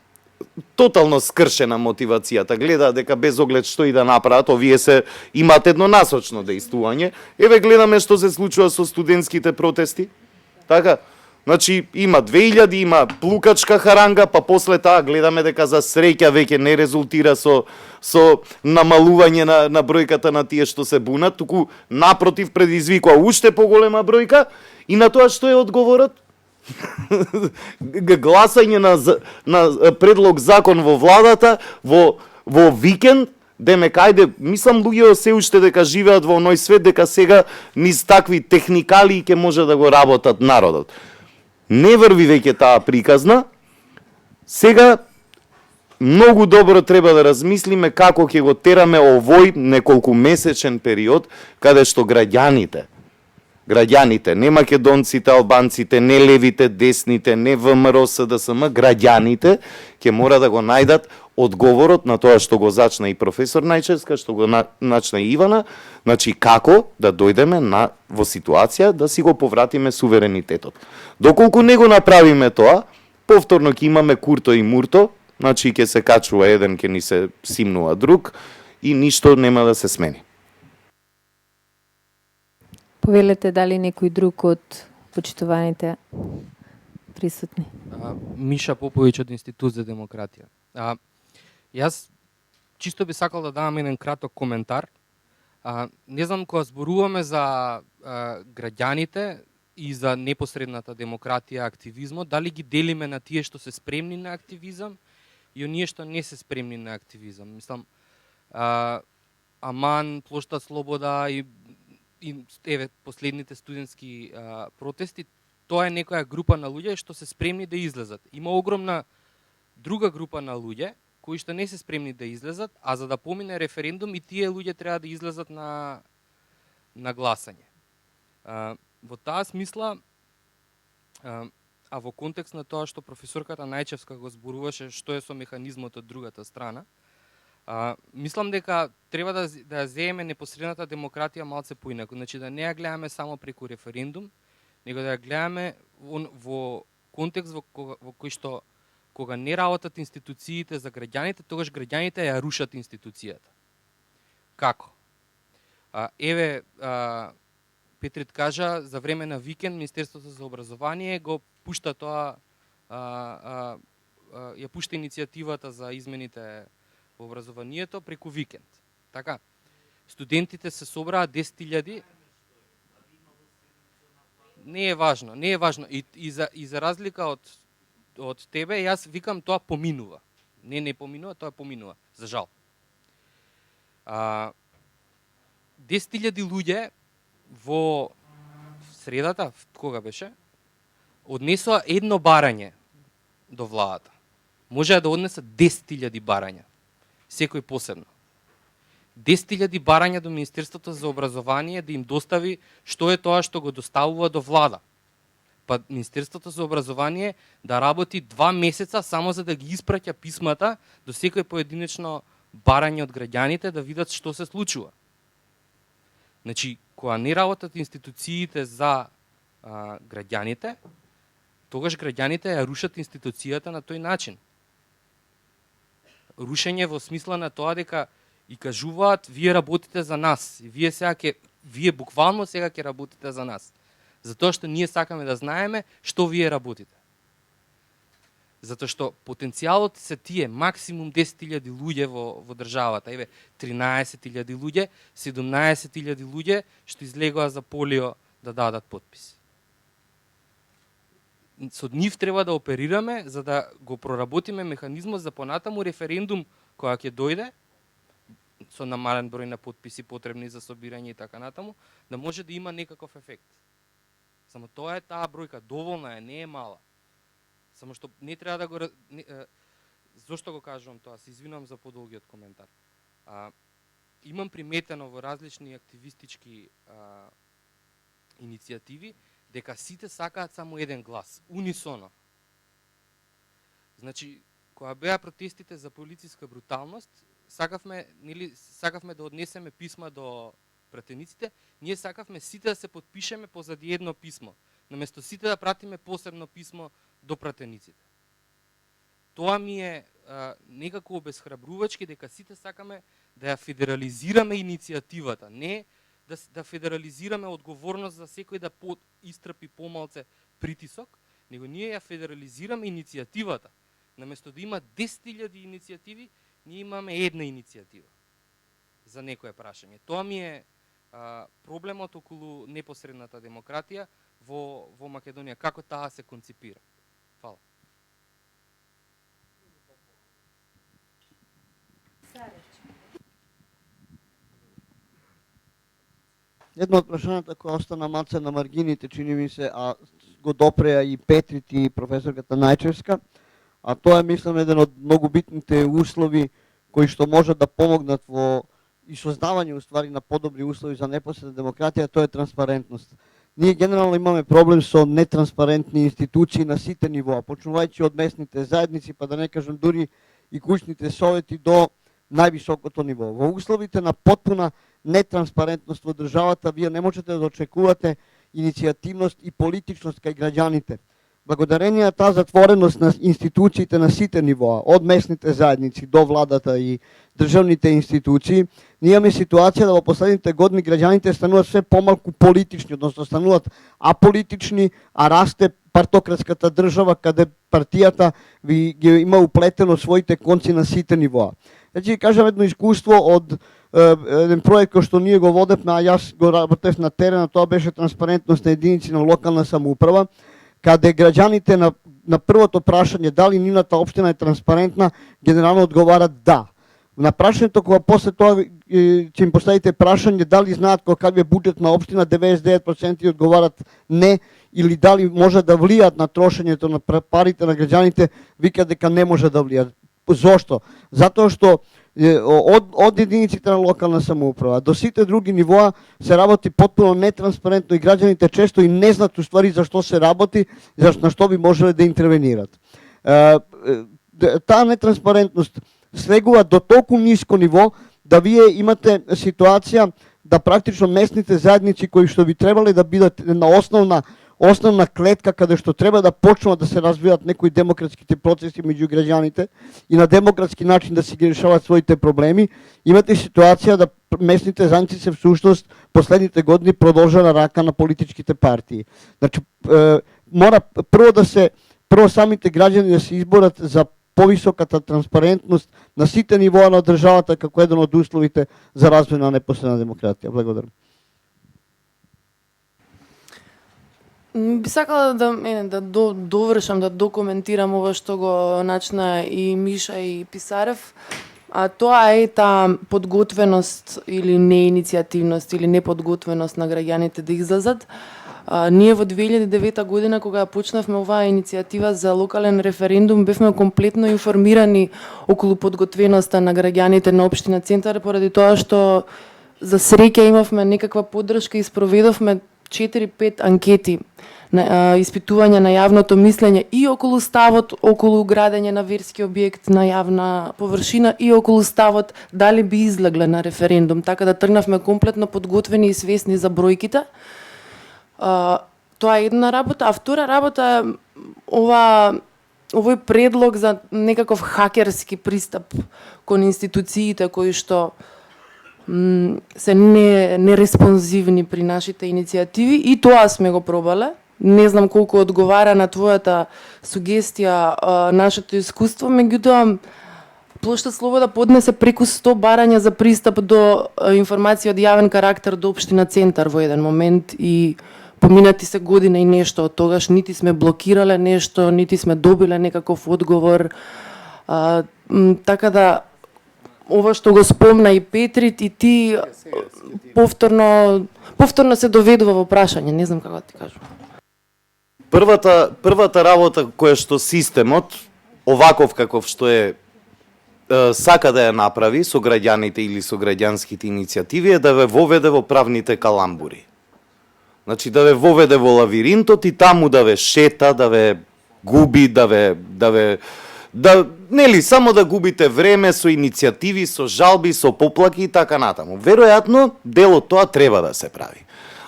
тотално скршена мотивацијата, гледаат дека без оглед што и да направат, овие се имаат еднонасочно дејствување. Еве гледаме што се случува со студентските протести. Така, значи има 2000, има плукачка харанга, па после таа гледаме дека за среќа веќе не резултира со намалување на бројката на тие што се бунат, туку напротив предизвикува уште поголема бројка. И на тоа што е одговорот? Гласање на предлог закон во владата во викенд, демек ајде, мислам луѓето се уште дека живеат во оној свет дека сега низ такви техникали ќе може да го работат народот. Не врви веќе таа приказна. Сега многу добро треба да размислиме како ќе го тераме овој неколку месечен период каде што граѓаните, не македонците, албанците, не левите, десните, не ВМРО, СДСМ, граѓаните ќе мора да го најдат одговорот на тоа што го зачна и професор Најчевска, што го начна и Ивана, значи како да дојдеме во ситуација да си го повратиме суверенитетот. Доколку не го направиме тоа, повторно ќе имаме Курто и Мурто, значи ќе се качува еден, ќе ни се симнува друг и ништо нема да се смени. Повелете дали некој друг од почитуваните присутни? Миша Поповиќ од Институт за демократија. Јас чисто би сакал да дадам еден краток коментар. Не знам, кога зборуваме за граѓаните и за непосредната демократија, активизмот, дали ги делиме на тие што се спремни на активизам и оние што не се спремни на активизам. Мислам, Аман, Плошта Слобода и еве последните студентски протести, тоа е некоја група на луѓе што се спремни да излезат. Има огромна друга група на луѓе кои што не се спремни да излезат, а за да помине референдум и тие луѓе треба да излезат на гласање. Во таа смисла, а во контекст на тоа што професорката Најчевска го зборуваше што е со механизмот од другата страна, мислам дека треба да ја земеме непосредната демократија малце поинаку. Значи да не ја гледаме само преку референдум, него да ја гледаме во контекст во кој што кога не работат институциите за граѓаните, тогаш граѓаните ја рушат институцијата. Како? Еве, Петрит кажа, за време на викенд Министерството за образование го пушта тоа, ја пушта иницијативата за измените во образованието преку викенд. Така, студентите се собраа 10.000. Не е важно. И за разлика од тебе, јас викам тоа поминува. Не поминува, тоа поминува, за жал. 10.000 луѓе во средата, кога беше, однесоа едно барање до владата. Можеа да однесат 10.000 барања. Секој посебно. 10.000 барања до Министерството за образование да им достави што е тоа што го доставува до влада. Па Министерството за образование да работи 2 месеца само за да ги испраќа писмата до секој поединечно барање од граѓаните да видат што се случува. Значи, кога не работат институциите за граѓаните, тогаш граѓаните ја рушат институцијата на тој начин. Рушење во смисла на тоа дека и кажуваат, вие работите за нас, и вие сега вие буквално сега ќе работите за нас. Затоа што ние сакаме да знаеме што вие работите. Затоа што потенцијалот се тие максимум 10.000 луѓе во државата. Еве 13.000 луѓе, 17.000 луѓе што излегоа за полио да дадат потписи. Со нив треба да оперираме за да го проработиме механизмот за понатаму референдум која ќе дојде со намален број на потписи потребни за собирање и така натаму, да може да има некаков ефект. Само тоа е таа бројка, доволна е, не е мала. Само што не треба да го... Зошто го кажувам тоа? Се извинувам за подолгиот коментар. Имам приметено во различни активистички иницијативи дека сите сакаат само еден глас, унисоно. Значи, кога беа протестите за полициска бруталност, сакавме да однесеме писма до пратениците, ние сакавме сите да се подпишеме позади едно писмо, наместо сите да пратиме посебно писмо до пратениците. Тоа ми е некако обесхрабрувачки дека сите сакаме да ја федерализираме иницијативата, не да федерализираме одговорност за секој да истрпи помалце притисок, него ние ја федерализираме иницијативата. Наместо да има 10.000 иницијативи, ние имаме една иницијатива за некое прашање. Тоа ми е проблемот околу непосредната демократија во Македонија, како таа се конципира. Фала. Едно од прашањата која остана малце на маргините, чини ми се, а го допреа и Петрит и професорката Најчевска, а тоа е, мислам, еден од многу битните услови кои што можат да помогнат во и создавање уствари на подобри услови за непосредна демократија, тоа е транспарентност. Ние генерално имаме проблем со нетранспарентни институции на сите нивоа, почнувајќи од местните заедници, па да не кажам дури и куќните совети до највисокото ниво. Во условите на потпуна нетранспарентност во државата, вие не можете да очекувате иницијативност и политичност кај граѓаните. Благодарение на таа затвореност на институциите на сите нивоа, од местните заедници до владата и државните институции, ние имаме ситуација да во последните години граѓаните стануваат все помалку политични, односно стануваат аполитични, а расте партократската држава каде партијата ги има уплетено своите конци на сите нивоа. Значи, кажам едно искуство од еден проект кој што ние го водевме, а јас го работев на терена, тоа беше транспарентност на единици на локална самоуправа, каде граѓаните на првото прашање дали нивната општина е транспарентна, генерално одговарат да. На прашањето кога после тоа ќе им поставите прашање дали знаат каков е буџет на општина, 99% одговарат не, или дали може да влијат на трошењето на парите на граѓаните, викаат дека не може да влијат. Зошто? Затоа што од единиците на локална самоуправа до сите други нивоа се работи потпуно нетранспарентно и граѓаните често и не знаат уствари за што се работи, на што би можеле да интервенират. Таа нетранспарентност слегува до толку ниско ниво да вие имате ситуација да практично местните заедници кои што би требале да бидат на основна клетка каде што треба да почнат да се развиваат некои демократските процеси меѓу граѓаните и на демократски начин да се ги решаваат своите проблеми, имате ситуација да местните заедници се всушност последните години продолжена рака на политичките партии. Значи, мора прво самите граѓани да се изборат за повисоката транспарентност на сите нивоа на државата како еден од условите за развој на непосредна демократија. Благодарам. Би сакала да довршам, да докоментирам ова што го начна и Миша и Писарев, а тоа е таа подготвеност или неиницијативност или неподготвеност на граѓаните да излезат. Ние во 2009 година, кога ја почнавме оваа иницијатива за локален референдум, бевме комплетно информирани околу подготвеноста на граѓаните на општина Центар, поради тоа што за среќа имавме некаква поддршка и спроведовме 4-5 анкети на испитување на јавното мислење и околу ставот околу градење на верски објект на јавна површина и околу ставот дали би излегле на референдум, така да тргнавме комплетно подготвени и свесни за бројките. Тоа е една работа, а втора работа овој предлог за некаков хакерски пристап кон институциите кои што се нереспонзивни при нашите иницијативи и тоа сме го пробале. Не знам колку одговара на твојата сугестија нашето искуство, меѓутоа Плошта Слобода поднесе преку 100 барања за пристап до информација од јавен карактер до општина Центар во еден момент и поминати се година и нешто од тогаш, нити сме блокирале нешто, нити сме добиле некаков одговор. Така да ова што го спомна и Петрит и ти повторно се доведува во прашање, не знам како да ти кажам. Првата работа која што системот оваков каков што е сака да ја направи со граѓаните или со граѓанските иницијативи е да ве воведе во правните каламбури. Значи да ве воведе во лавиринтот и таму да ве шета, да ве губи, нели само да губите време со иницијативи, со жалби, со поплаки и така натаму. Веројатно дел од тоа треба да се прави.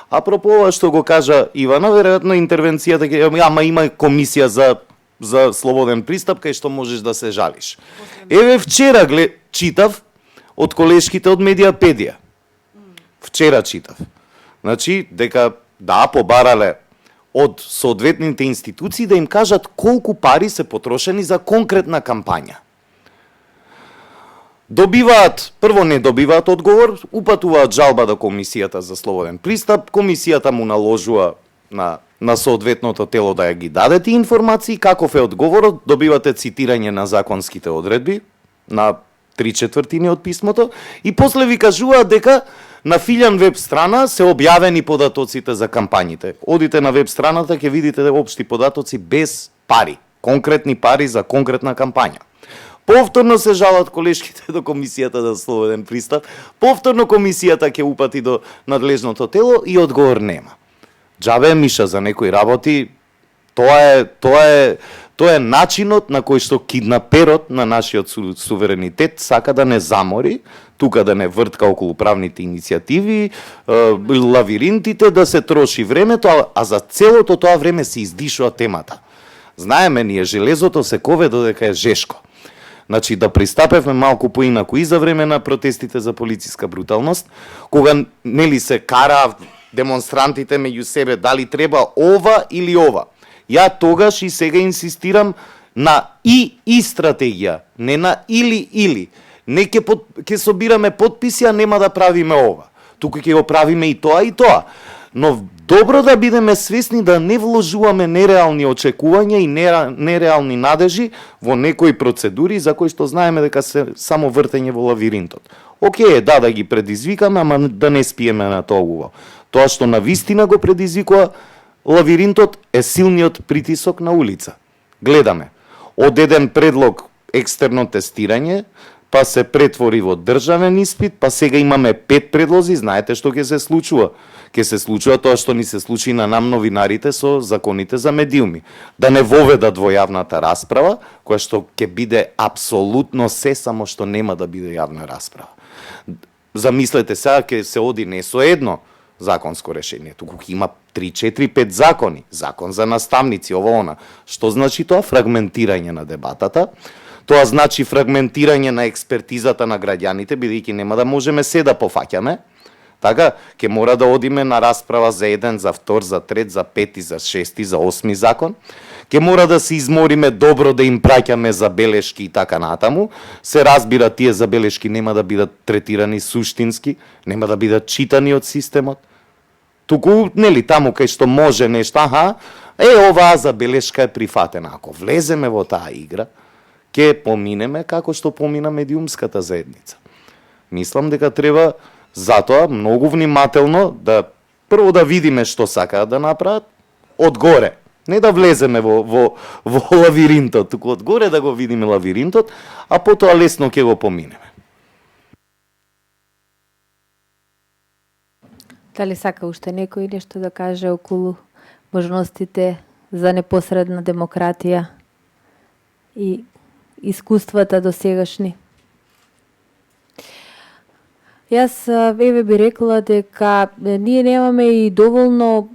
Апропо ова што го кажа Ивана, веројатно интервенцијата има комисија за слободен пристап кај што можеш да се жалиш. Еве вчера читав од колешките од Медиапедија. Вчера читав. Значи дека побарале од соодветните институции да им кажат колку пари се потрошени за конкретна кампања. Прво не добиваат одговор, упатуваат жалба до Комисијата за слободен пристап, комисијата му наложува на соодветното тело да ја ги даде тие информации, каков е одговорот, добивате цитирање на законските одредби, на 3/4 од писмото, и после ви кажуваат дека на филјан веб страна се објавени податоците за кампањите. Одите на веб страната, ќе видите општи податоци без пари, конкретни пари за конкретна кампања. Повторно се жалат колешките до Комисијата за слободен пристап, повторно комисијата ќе упати до надлежното тело и одговор нема. Џабе миша за некои работи, тоа е начинот на кој што киднаперот на нашиот суверенитет сака да не замори, тука да не вртка околу правните иницијативи, лавиринтите, да се троши времето, а за целото тоа време се издишува темата. Знаеме ние, железото се кове додека е жешко. Значи да пристапевме малку поинаку и за време на протестите за полициска бруталност, кога нели се кара демонстрантите меѓу себе дали треба ова или ова. Ја тогаш и сега инсистирам на и стратегија, не на или. Не ќе собираме потписи, а нема да правиме ова. Тука ќе го правиме и тоа. Но добро да бидеме свесни да не вложуваме нереални очекувања и нереални надежи во некои процедури за кои што знаеме дека се само вртење во лавиринтот. Океј, да ги предизвикаме, ама да не спиеме на тоа убаво. Тоа што на вистина го предизвикува лавиринтот е силниот притисок на улица. Гледаме, од еден предлог екстерно тестирање, па се претвори во државен испит, па сега имаме 5 предлози, знаете што ќе се случува? Ќе се случува тоа што ни се случи на нам новинарите со законите за медиуми. Да не воведат во јавната расправа, која што ќе биде апсолутно се, само што нема да биде јавна расправа. Замислете сега, ќе се оди не со едно законско решение, туку има 3, 4, 5 закони, закон за наставници, она. Што значи тоа? Фрагментирање на дебатата. Тоа значи фрагментирање на експертизата на граѓаните, бидејќи нема да можеме се да пофаќаме. Така, ќе мора да одиме на расправа за еден, за втор, за трет, за пети, за шести, за осми закон. Ќе мора да се измориме добро да им праќаме забелешки и така натаму. Се разбира, тие забелешки нема да бидат третирани суштински, нема да бидат читани од системот. Туку, нели, таму кај што може нешто, оваа забелешка е прифатена. Ако влеземе во таа игра, ќе поминеме како што помина медиумската заедница. Мислам дека треба затоа многу внимателно прво да видиме што сакаат да направат одгоре. Не да влеземе во лавиринтот, туку одгоре да го видиме лавиринтот, а потоа лесно ќе го поминеме. Дали сака уште некој нешто да каже околу можностите за непосредна демократија и искуствата досегашни? Јас би рекла дека ние немаме и доволно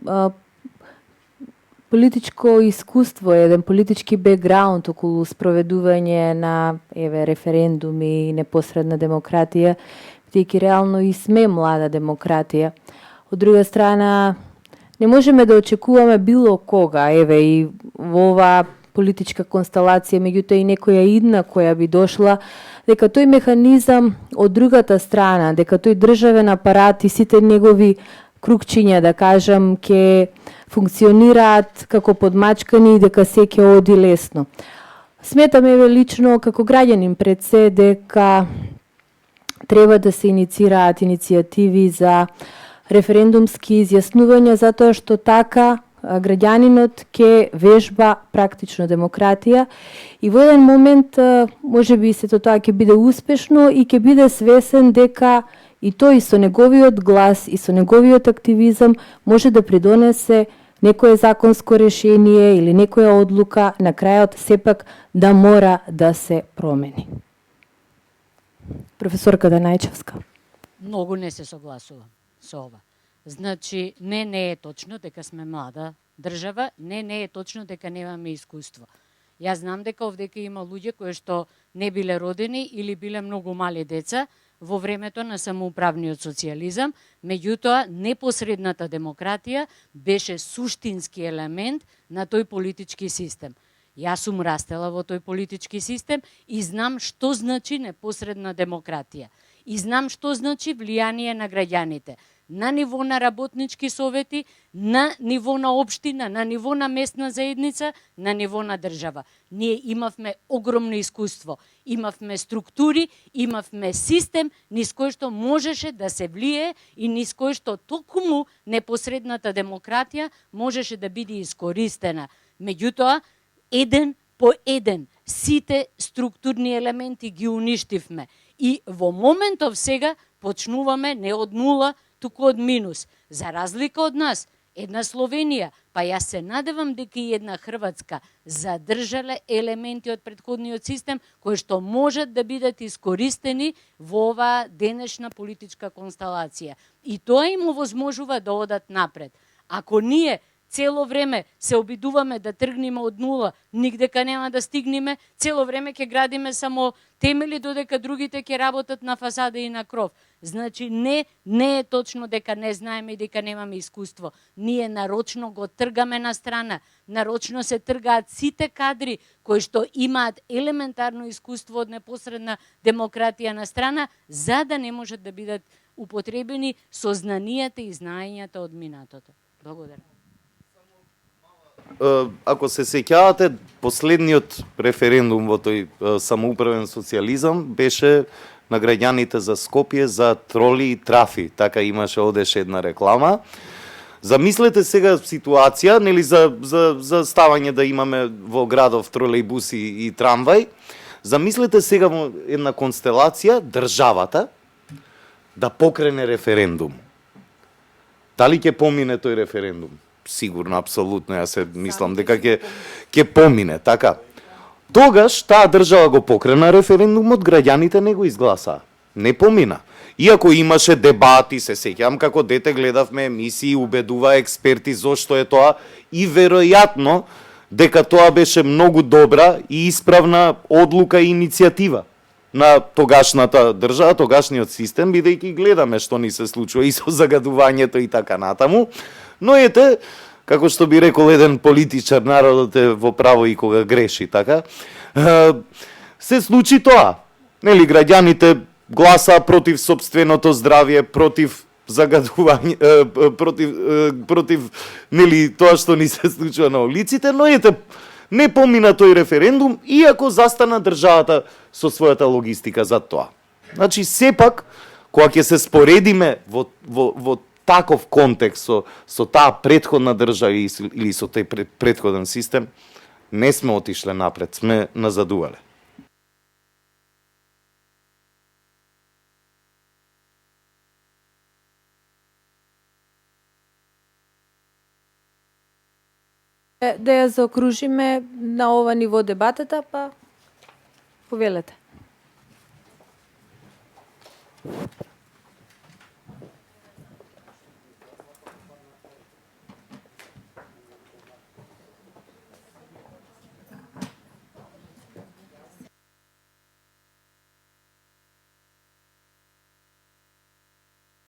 политичко искуство, еден политички бекграунд околу спроведување на референдуми и непосредна демократија, бидејќи реално и сме млада демократија. Од друга страна, не можеме да очекуваме било кога, еве и во оваа политичка констелација, меѓутоа и некоја идна која би дошла, дека тој механизам од другата страна, дека тој државен апарат и сите негови кругчиња, да кажам, ќе функционираат како подмачкани и дека се ќе оди лесно. Сметам еве лично како граѓанин пред се дека треба да се иницираат иницијативи за референдумски изјаснувања, затоа што така граѓанинот ќе вежба практично демократија и во еден момент можеби сето тоа ќе биде успешно и ќе биде свесен дека и тој со неговиот глас и со неговиот активизам може да придонесе некое законско решение или некоја одлука на крајот сепак да мора да се промени. Професорка Данајчевска. Многу не се согласувам со ова. Значи, не е точно дека сме млада држава, не е точно дека немаме искуство. Јас знам дека овдека има луѓе кои што не биле родени или биле многу мали деца во времето на самоуправниот социјализам, меѓутоа непосредната демократија беше суштински елемент на тој политички систем. Јас сум растела во тој политички систем и знам што значи непосредна демократија. И знам што значи влијание на граѓаните. На ниво на работнички совети, на ниво на општина, на ниво на местна заедница, на ниво на држава. Ние имавме огромно искуство, имавме структури, имавме систем низ кој што можеше да се влие и низ кој што токму непосредната демократија можеше да биде искористена. Меѓутоа, еден по еден, сите структурни елементи ги уништивме. И во моментов сега почнуваме не од нула, туку од минус. За разлика од нас, една Словенија, па јас се надевам дека и една Хрватска задржале елементи од претходниот систем кои што можат да бидат искористени во оваа денешна политичка констелација. И тоа им овозможува да одат напред. Ако ние цело време се обидуваме да тргнеме од нула, нигдека нема да стигнеме, цело време ќе градиме само темели додека другите ќе работат на фасада и на кров. Значи не е точно дека не знаеме и дека немаме искуство. Ние нарочно го тргаме на страна, нарочно се тргаат сите кадри кои што имаат елементарно искуство од непосредна демократија на страна, за да не можат да бидат употребени сознанијата и знаењата од минатото. Благодарам. Ако се сеќавате, последниот референдум во тој самоуправен социјализам беше на граѓаните за Скопје за троли и трафи. Така имаше одеше една реклама. Замислете сега ситуација, нели за ставање да имаме во градов тролејбуси и трамвај. Замислете сега во една констелација државата да покрене референдум. Дали ќе помине тој референдум? Сигурно, апсолутно, јас се мислам дека ќе помине, така. Тогаш таа држава го покрена референдумот, граѓаните не го изгласаа. Не помина. Иако имаше дебати, се сеќавам како дете гледавме емисии, убедува експерти зошто е тоа и веројатно дека тоа беше многу добра и исправна одлука и иницијатива на тогашната држава, тогашниот систем, бидејќи гледаме што ни се случува и со загадувањето и така натаму. Но ете, како што би рекол еден политичар, народот е во право и кога греши, така, се случи тоа. Нели, граѓаните гласаа против собственото здравје, против загадување, против нели тоа што ни се случува на улиците, но ете, не помина тој референдум, иако застана државата со својата логистика за тоа. Значи, сепак, кога ќе се споредиме во таков контекст со таа претходна држава или со тој претходен систем, не сме отишле напред, сме назадувале. Да ја заокружиме на ова ниво дебатата, па повелете.